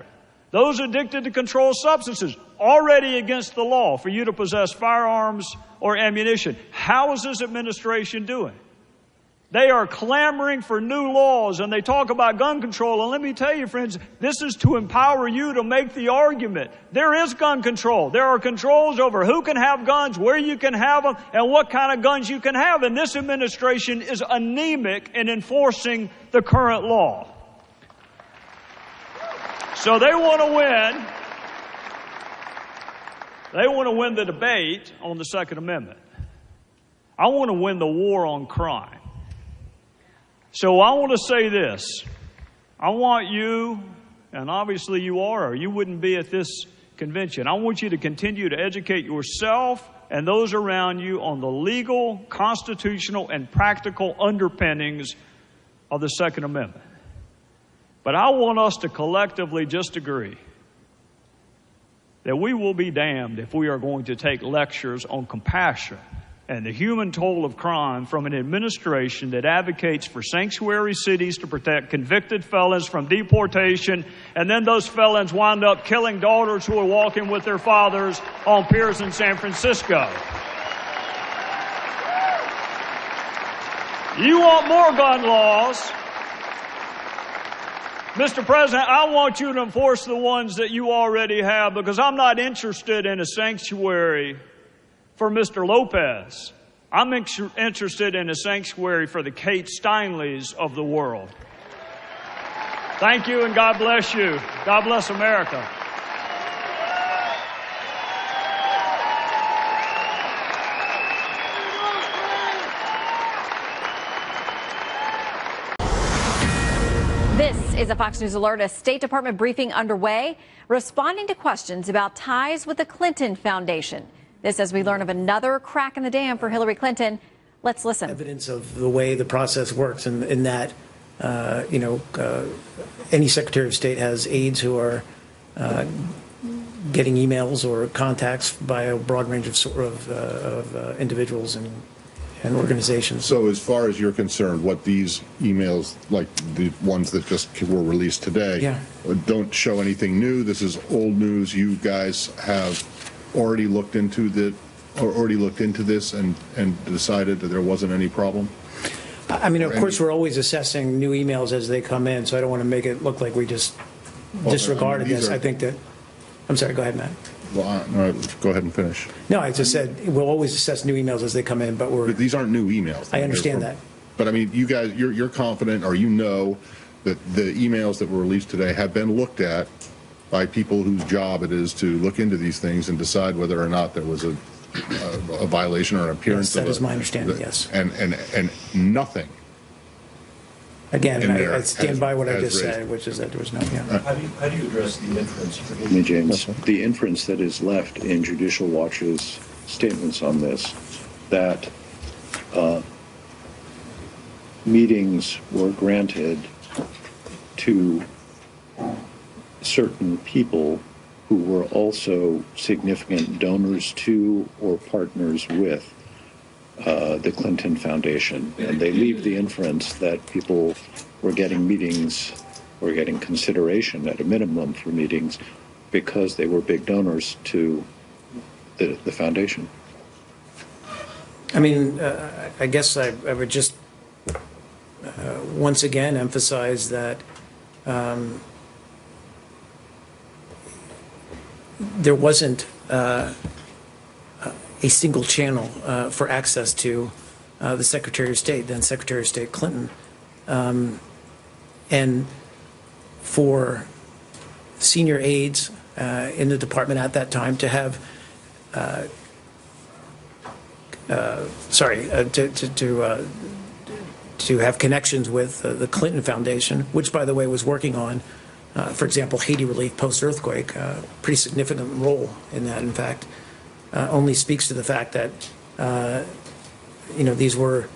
[SPEAKER 2] Those addicted to controlled substances, already against the law for you to possess firearms or ammunition. How is this administration doing? They are clamoring for new laws, and they talk about gun control. And let me tell you, friends, this is to empower you to make the argument. There is gun control. There are controls over who can have guns, where you can have them, and what kind of guns you can have. And this administration is anemic in enforcing the current law. So they want to win. They want to win the debate on the Second Amendment. I want to win the war on crime. So I want to say this. I want you, and obviously you are, or you wouldn't be at this convention. I want you to continue to educate yourself and those around you on the legal, constitutional, and practical underpinnings of the Second Amendment. But I want us to collectively just agree that we will be damned if we are going to take lectures on compassion and the human toll of crime from an administration that advocates for sanctuary cities to protect convicted felons from deportation, and then those felons wind up killing daughters who are walking with their fathers on piers in San Francisco. You want more gun laws? Mr. President, I want you to enforce the ones that you already have, because I'm not interested in a sanctuary for Mr. Lopez. I'm interested in a sanctuary for the Kate Steinleys of the world. Thank you, and God bless you. God bless America.
[SPEAKER 17] This is a Fox News Alert. A State Department briefing underway, responding to questions about ties with the Clinton Foundation. This as we learn of another crack in the dam for Hillary Clinton. Let's listen.
[SPEAKER 18] Evidence of the way the process works, and in that, any Secretary of State has aides who are getting emails or contacts by a broad range of individuals and organizations.
[SPEAKER 9] So as far as you're concerned, what these emails, like the ones that just were released today, don't show anything new. This is old news. You guys have already looked into this and decided that there wasn't any problem?
[SPEAKER 18] I mean, of course, we're always assessing new emails as they come in, so I don't want to make it look like we just disregarded this. I think that, I'm sorry, go ahead, Matt.
[SPEAKER 9] Well, go ahead and finish.
[SPEAKER 18] No, I just said we'll always assess new emails as they come in, but
[SPEAKER 9] these aren't new emails.
[SPEAKER 18] I understand that.
[SPEAKER 9] But I mean, you guys, you're confident, or you know that the emails that were released today have been looked at by people whose job it is to look into these things and decide whether or not there was a violation or an appearance.
[SPEAKER 18] Yes, that is my understanding. Yes.
[SPEAKER 9] And nothing.
[SPEAKER 18] Again, I stand by what I just said, which is that there was no. Yeah.
[SPEAKER 19] How do you address the inference? Forgive me, James. The inference that is left in Judicial Watch's statements on this, that meetings were granted to certain people who were also significant donors to or partners with the Clinton Foundation, and they leave the inference that people were getting meetings or getting consideration at a minimum for meetings because they were big donors to the foundation.
[SPEAKER 18] I mean, I guess I would just once again emphasize that there wasn't a single channel for access to the Secretary of State, then Secretary of State Clinton. And for senior aides in the department at that time to have to have connections with the Clinton Foundation, which, by the way, was working on, for example, Haiti relief post-earthquake, pretty significant role in that, in fact, only speaks to the fact that, these were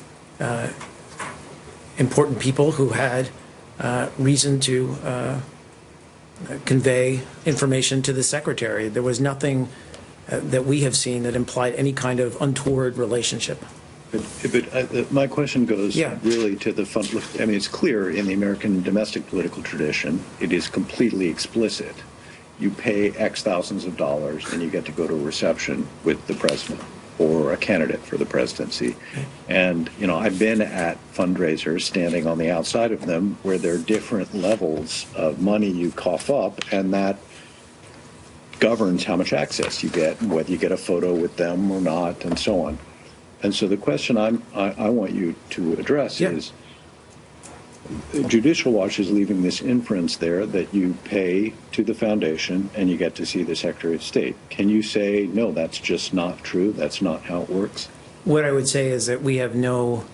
[SPEAKER 18] important people who had reason to convey information to the secretary. There was nothing that we have seen that implied any kind of untoward relationship.
[SPEAKER 19] But my question goes really to the fund. I mean, it's clear in the American domestic political tradition, it is completely explicit. You pay X thousands of dollars and you get to go to a reception with the president or a candidate for the presidency. And, I've been at fundraisers standing on the outside of them where there are different levels of money you cough up, and that governs how much access you get and whether you get a photo with them or not and so on. And so the question I want you to address is, Judicial Watch is leaving this inference there that you pay to the foundation and you get to see the Secretary of State. Can you say, no, that's just not true? That's not how it works?
[SPEAKER 18] What I would say is that we have no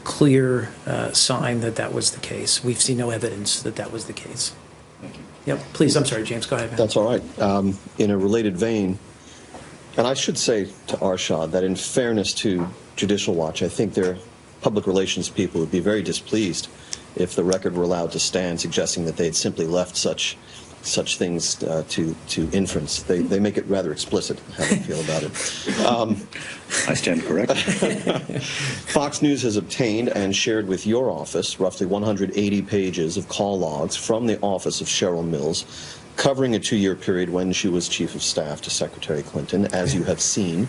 [SPEAKER 18] clear sign that that was the case. We've seen no evidence that that was the case.
[SPEAKER 19] Thank you.
[SPEAKER 18] Yep. Please, I'm sorry, James, go ahead.
[SPEAKER 20] That's all right. In a related vein, and I should say to Arshad that in fairness to Judicial Watch, I think their public relations people would be very displeased if the record were allowed to stand, suggesting that they had simply left such things to inference. They make it rather explicit how they feel about it.
[SPEAKER 19] I stand corrected.
[SPEAKER 20] Fox News has obtained and shared with your office roughly 180 pages of call logs from the office of Cheryl Mills, covering a 2-year period when she was Chief of Staff to Secretary Clinton. As you have seen,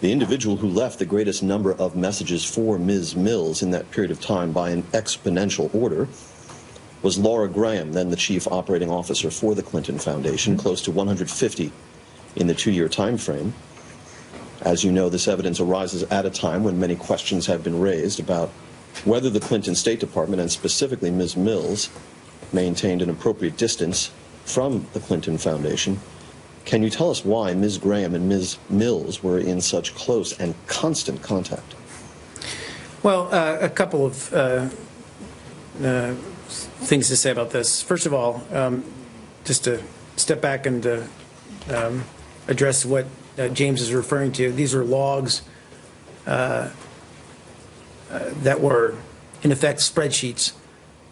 [SPEAKER 20] the individual who left the greatest number of messages for Ms. Mills in that period of time by an exponential order was Laura Graham, then the Chief Operating Officer for the Clinton Foundation, close to 150 in the 2-year time frame. As you know, this evidence arises at a time when many questions have been raised about whether the Clinton State Department, and specifically Ms. Mills, maintained an appropriate distance from the Clinton Foundation. Can you tell us why Ms. Graham and Ms. Mills were in such close and constant contact?
[SPEAKER 18] Well, a couple of things to say about this. First of all, just to step back and address what James is referring to, these are logs that were, in effect, spreadsheets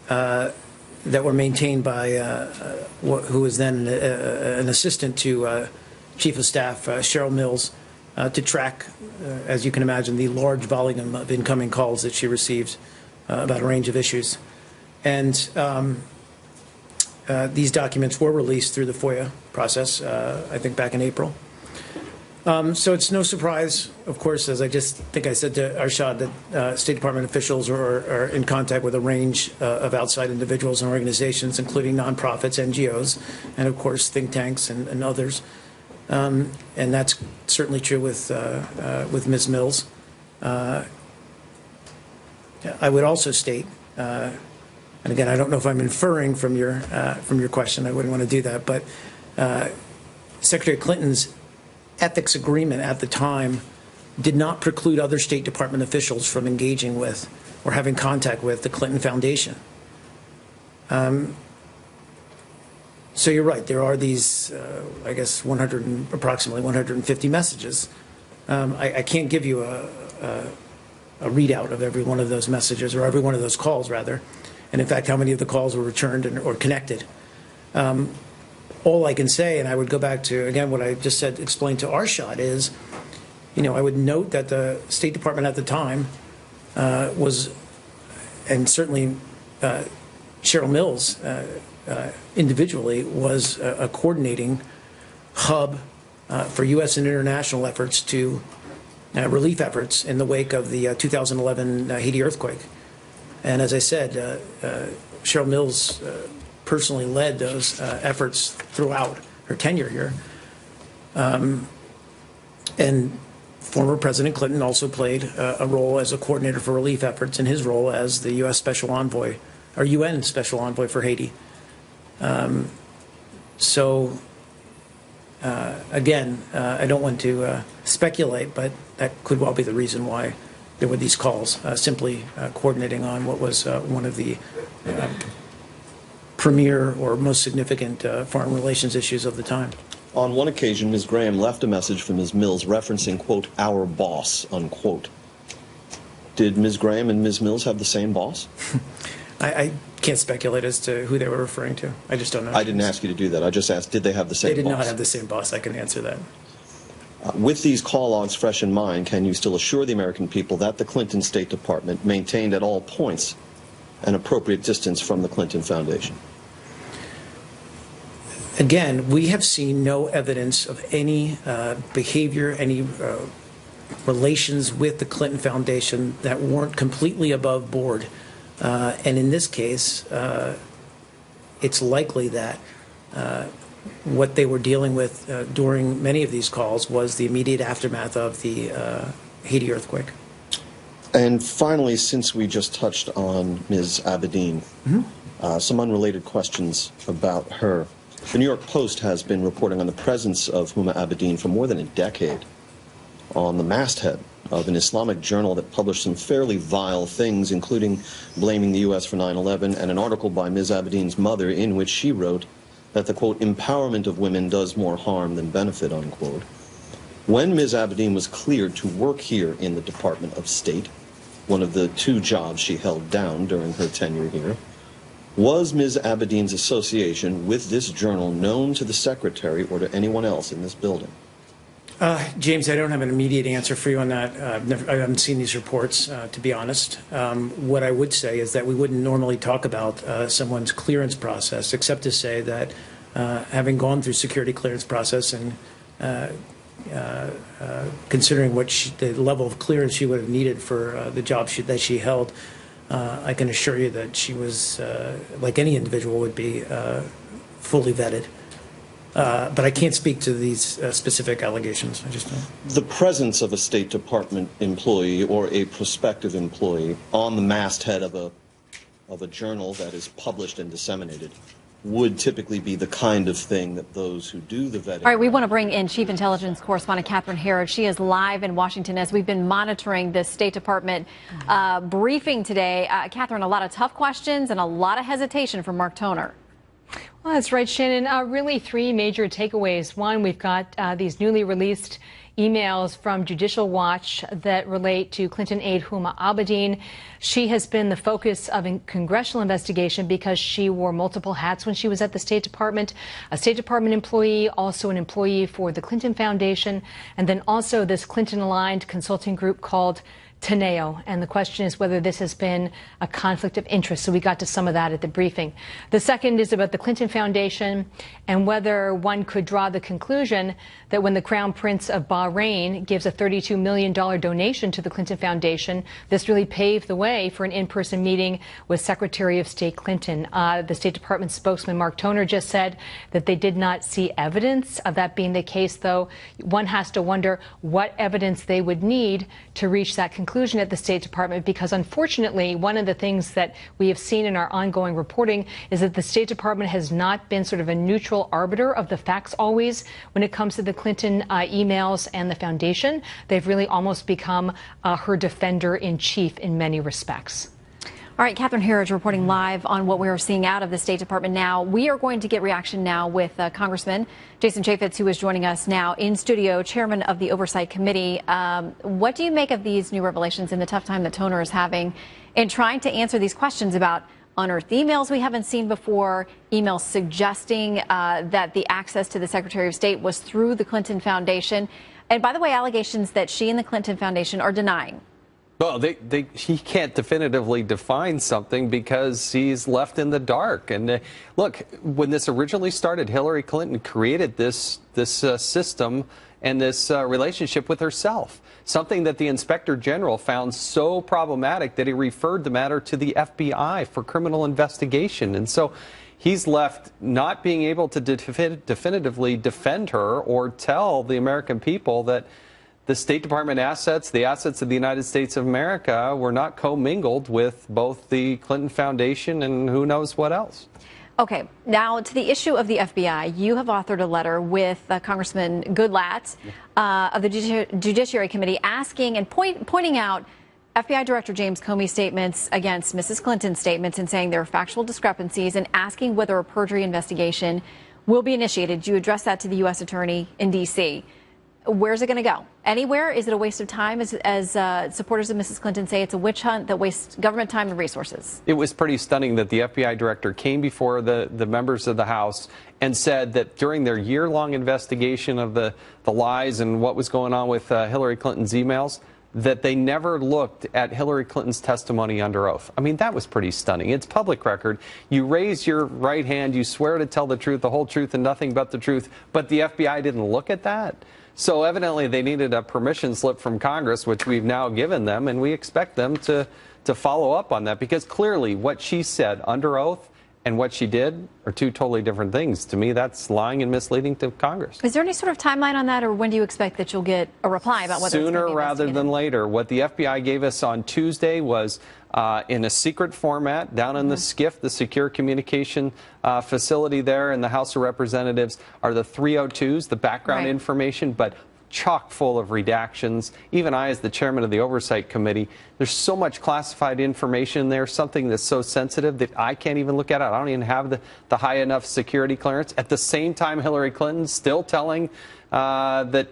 [SPEAKER 18] that were maintained by who was then an assistant to Chief of Staff Cheryl Mills to track, as you can imagine, the large volume of incoming calls that she received about a range of issues. And these documents were released through the FOIA process, I think back in April. So it's no surprise, of course, as I just think I said to Arshad, that State Department officials are in contact with a range of outside individuals and organizations, including nonprofits, NGOs, and of course think tanks and others. And that's certainly true with Ms. Mills. I would also state, and again, I don't know if I'm inferring from your question. I wouldn't want to do that, but Secretary Clinton's ethics agreement at the time did not preclude other State Department officials from engaging with or having contact with the Clinton Foundation. So you're right. There are these, I guess, approximately 150 messages. I can't give you a readout of every one of those messages, or every one of those calls, rather, and in fact, how many of the calls were returned or connected. All I can say, and I would go back to, again, what I just said, explained to Arshad, is, I would note that the State Department at the time was, and certainly Cheryl Mills individually, was a coordinating hub for U.S. and international efforts to relief efforts in the wake of the 2011 Haiti earthquake. And as I said, Cheryl Mills personally led those efforts throughout her tenure here. And former President Clinton also played a role as a coordinator for relief efforts in his role as the U.S. Special Envoy, or UN Special Envoy for Haiti. So again, I don't want to speculate, but that could well be the reason why there were these calls, simply coordinating on what was one of the premier or most significant foreign relations issues of the time.
[SPEAKER 20] On one occasion, Ms. Graham left a message from Ms. Mills referencing, quote, our boss, unquote. Did Ms. Graham and Ms. Mills have the same boss?
[SPEAKER 18] I can't speculate as to who they were referring to. I just don't know.
[SPEAKER 20] I didn't ask you to do that. I just asked, did they have the same boss?
[SPEAKER 18] They did not have the same boss. I can answer that.
[SPEAKER 20] With these call logs fresh in mind, can you still assure the American people that the Clinton State Department maintained at all points an appropriate distance from the Clinton Foundation?
[SPEAKER 18] Again, we have seen no evidence of any behavior, any relations with the Clinton Foundation that weren't completely above board. And in this case, it's likely that what they were dealing with during many of these calls was the immediate aftermath of the Haiti earthquake.
[SPEAKER 20] And finally, since we just touched on Ms. Abedin, some unrelated questions about her. The New York Post has been reporting on the presence of Huma Abedin for more than a decade on the masthead of an Islamic journal that published some fairly vile things, including blaming the U.S. for 9/11, and an article by Ms. Abedin's mother in which she wrote that the, quote, empowerment of women does more harm than benefit, unquote. When Ms. Abedin was cleared to work here in the Department of State, one of the 2 jobs she held down during her tenure here, was Ms. Abedin's association with this journal known to the secretary or to anyone else in this building?
[SPEAKER 18] James, I don't have an immediate answer for you on that. I haven't seen these reports, to be honest. What I would say is that we wouldn't normally talk about someone's clearance process, except to say that having gone through security clearance process and considering what the level of clearance she would have needed for the job that she held, I can assure you that she was, like any individual would be, fully vetted. But I can't speak to these specific allegations. I just don't.
[SPEAKER 20] The presence of a State Department employee or a prospective employee on the masthead of a journal that is published and disseminated would typically be the kind of thing that those who do the vetting.
[SPEAKER 17] All right, we want to bring in Chief Intelligence Correspondent Catherine Herridge. She is live in Washington as we've been monitoring this State Department briefing today. Catherine, a lot of tough questions and a lot of hesitation from Mark Toner.
[SPEAKER 21] Well, that's right, Shannon. Really 3 major takeaways. One, we've got these newly released emails from Judicial Watch that relate to Clinton aide Huma Abedin. She has been the focus of a congressional investigation because she wore multiple hats when she was at the State Department, a State Department employee, also an employee for the Clinton Foundation, and then also this Clinton-aligned consulting group called Teneo. And the question is whether this has been a conflict of interest. So we got to some of that at the briefing. The second is about the Clinton Foundation and whether one could draw the conclusion that when the Crown Prince of Bahrain gives a $32 million donation to the Clinton Foundation, this really paved the way for an in-person meeting with Secretary of State Clinton. The State Department spokesman Mark Toner just said that they did not see evidence of that being the case, though one has to wonder what evidence they would need to reach that conclusion at the State Department, because unfortunately one of the things that we have seen in our ongoing reporting is that the State Department has not been sort of a neutral arbiter of the facts always when it comes to the Clinton emails and the foundation. They've really almost become her defender-in-chief in many respects.
[SPEAKER 17] All right, Catherine Herridge reporting live on what we are seeing out of the State Department now. We are going to get reaction now with Congressman Jason Chaffetz, who is joining us now in studio, chairman of the Oversight Committee. What do you make of these new revelations and the tough time that Toner is having in trying to answer these questions about unearthed emails we haven't seen before, emails suggesting that the access to the Secretary of State was through the Clinton Foundation, and by the way, allegations that she and the Clinton Foundation are denying?
[SPEAKER 22] Well, he can't definitively define something because he's left in the dark. And look, when this originally started, Hillary Clinton created this system and this relationship with herself, something that the Inspector General found so problematic that he referred the matter to the FBI for criminal investigation. And so he's left not being able to definitively defend her or tell the American people that the State Department assets, the assets of the United States of America, were not commingled with both the Clinton Foundation and who knows what else.
[SPEAKER 17] Okay, now to the issue of the FBI. You have authored a letter with Congressman Goodlatte of the Judiciary Committee asking and pointing out FBI Director James Comey's statements against Mrs. Clinton's statements and saying there are factual discrepancies and asking whether a perjury investigation will be initiated. Do you address that to the U.S. Attorney in D.C.? Where's it going to go? Anywhere? Is it a waste of time, as supporters of Mrs. Clinton say? It's a witch hunt that wastes government time and resources.
[SPEAKER 22] It was pretty stunning that the FBI director came before the members of the House and said that during their year-long investigation of the lies and what was going on with Hillary Clinton's emails, that they never looked at Hillary Clinton's testimony under oath. I mean, that was pretty stunning. It's public record. You raise your right hand, you swear to tell the truth, the whole truth, and nothing but the truth, but the FBI didn't look at that. So evidently they needed a permission slip from Congress, which we've now given them, and we expect them to follow up on that, because clearly what she said under oath and what she did are two totally different things. To me, that's lying and misleading to Congress.
[SPEAKER 17] Is there any sort of timeline on that, or when do you expect that you'll get a reply about whether it's going to be
[SPEAKER 22] Sooner rather than later. What the FBI gave us on Tuesday was in a secret format down in the SCIF, the Secure Communication Facility there in the House of Representatives, are the 302s, the background information, but chock full of redactions. Even I, as the chairman of the Oversight Committee, there's so much classified information there, something that's so sensitive that I can't even look at it. I don't even have the high enough security clearance. At the same time, Hillary Clinton's still telling that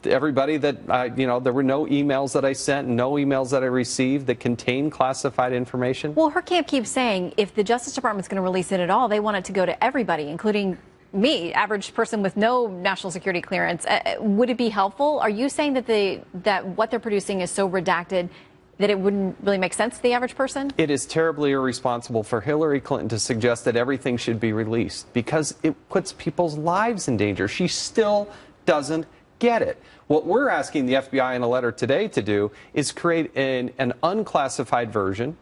[SPEAKER 22] everybody that, there were no emails that I sent, no emails that I received that contained classified information.
[SPEAKER 17] Well, her camp keeps saying if the Justice Department's going to release it at all, they want it to go to everybody, including me, average person with no national security clearance. Would it be helpful? Are you saying that what they're producing is so redacted that it wouldn't really make sense to the average person?
[SPEAKER 22] It is terribly irresponsible for Hillary Clinton to suggest that everything should be released, because it puts people's lives in danger. She still doesn't get it. What we're asking the FBI in a letter today to do is create an unclassified version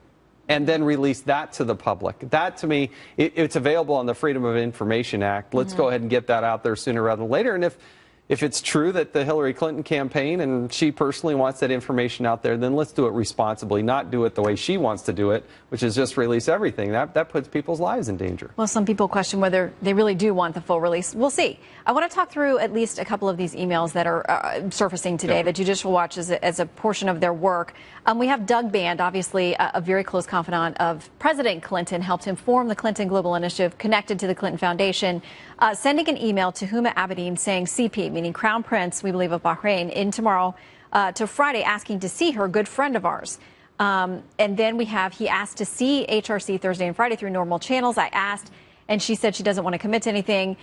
[SPEAKER 22] and then release that to the public. That, to me, it's available on the Freedom of Information Act. Let's go ahead and get that out there sooner rather than later. And if it's true that the Hillary Clinton campaign and she personally wants that information out there, then let's do it responsibly, not do it the way she wants to do it, which is just release everything. That puts people's lives in danger.
[SPEAKER 17] Well, some people question whether they really do want the full release. We'll see. I want to talk through at least a couple of these emails that are surfacing today. The Judicial Watch is as a portion of their work. We have Doug Band, obviously a very close confidant of President Clinton, helped him form the Clinton Global Initiative connected to the Clinton Foundation, sending an email to Huma Abedin saying CP, meaning Crown Prince, we believe, of Bahrain, in tomorrow to Friday, asking to see her, good friend of ours. And then he asked to see HRC Thursday and Friday through normal channels. I asked, and she said she doesn't want to commit to anything.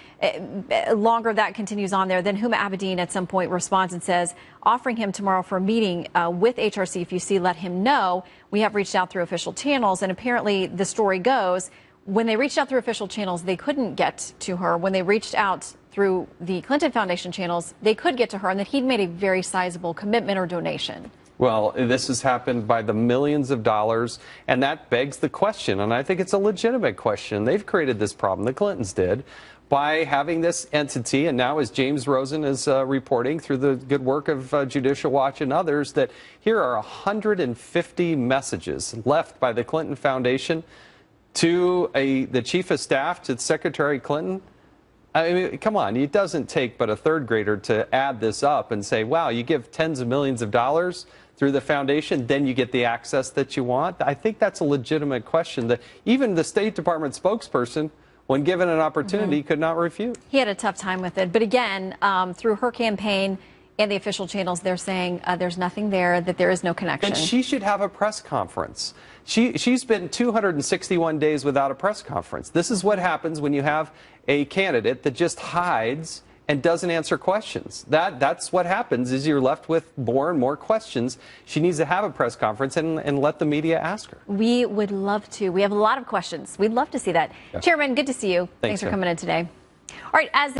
[SPEAKER 17] Longer that continues on there. Then Huma Abedin at some point responds and says, offering him tomorrow for a meeting with HRC. If you see, let him know. We have reached out through official channels. And apparently the story goes, when they reached out through official channels, they couldn't get to her. When they reached out through the Clinton Foundation channels, they could get to her, and that he'd made a very sizable commitment or donation.
[SPEAKER 22] Well, this has happened by the millions of dollars, and that begs the question, and I think it's a legitimate question. They've created this problem, the Clintons did, by having this entity, and now as James Rosen is reporting through the good work of Judicial Watch and others, that here are 150 messages left by the Clinton Foundation to the chief of staff, to Secretary Clinton. I mean, come on, it doesn't take but a third grader to add this up and say, wow, you give tens of millions of dollars through the foundation, then you get the access that you want. I think that's a legitimate question that even the State Department spokesperson, when given an opportunity, could not refute.
[SPEAKER 17] He had a tough time with it. But again, through her campaign and the official channels, they're saying there's nothing there, that there is no connection.
[SPEAKER 22] And she should have a press conference. She's been 261 days without a press conference. This is what happens when you have a candidate that just hides and doesn't answer questions. That's what happens, is you're left with more and more questions. She needs to have a press conference and let the media ask her.
[SPEAKER 17] We would love to. We have a lot of questions. We'd love to see that. Yeah. Chairman, good to see you. Thanks for coming in today. All right, as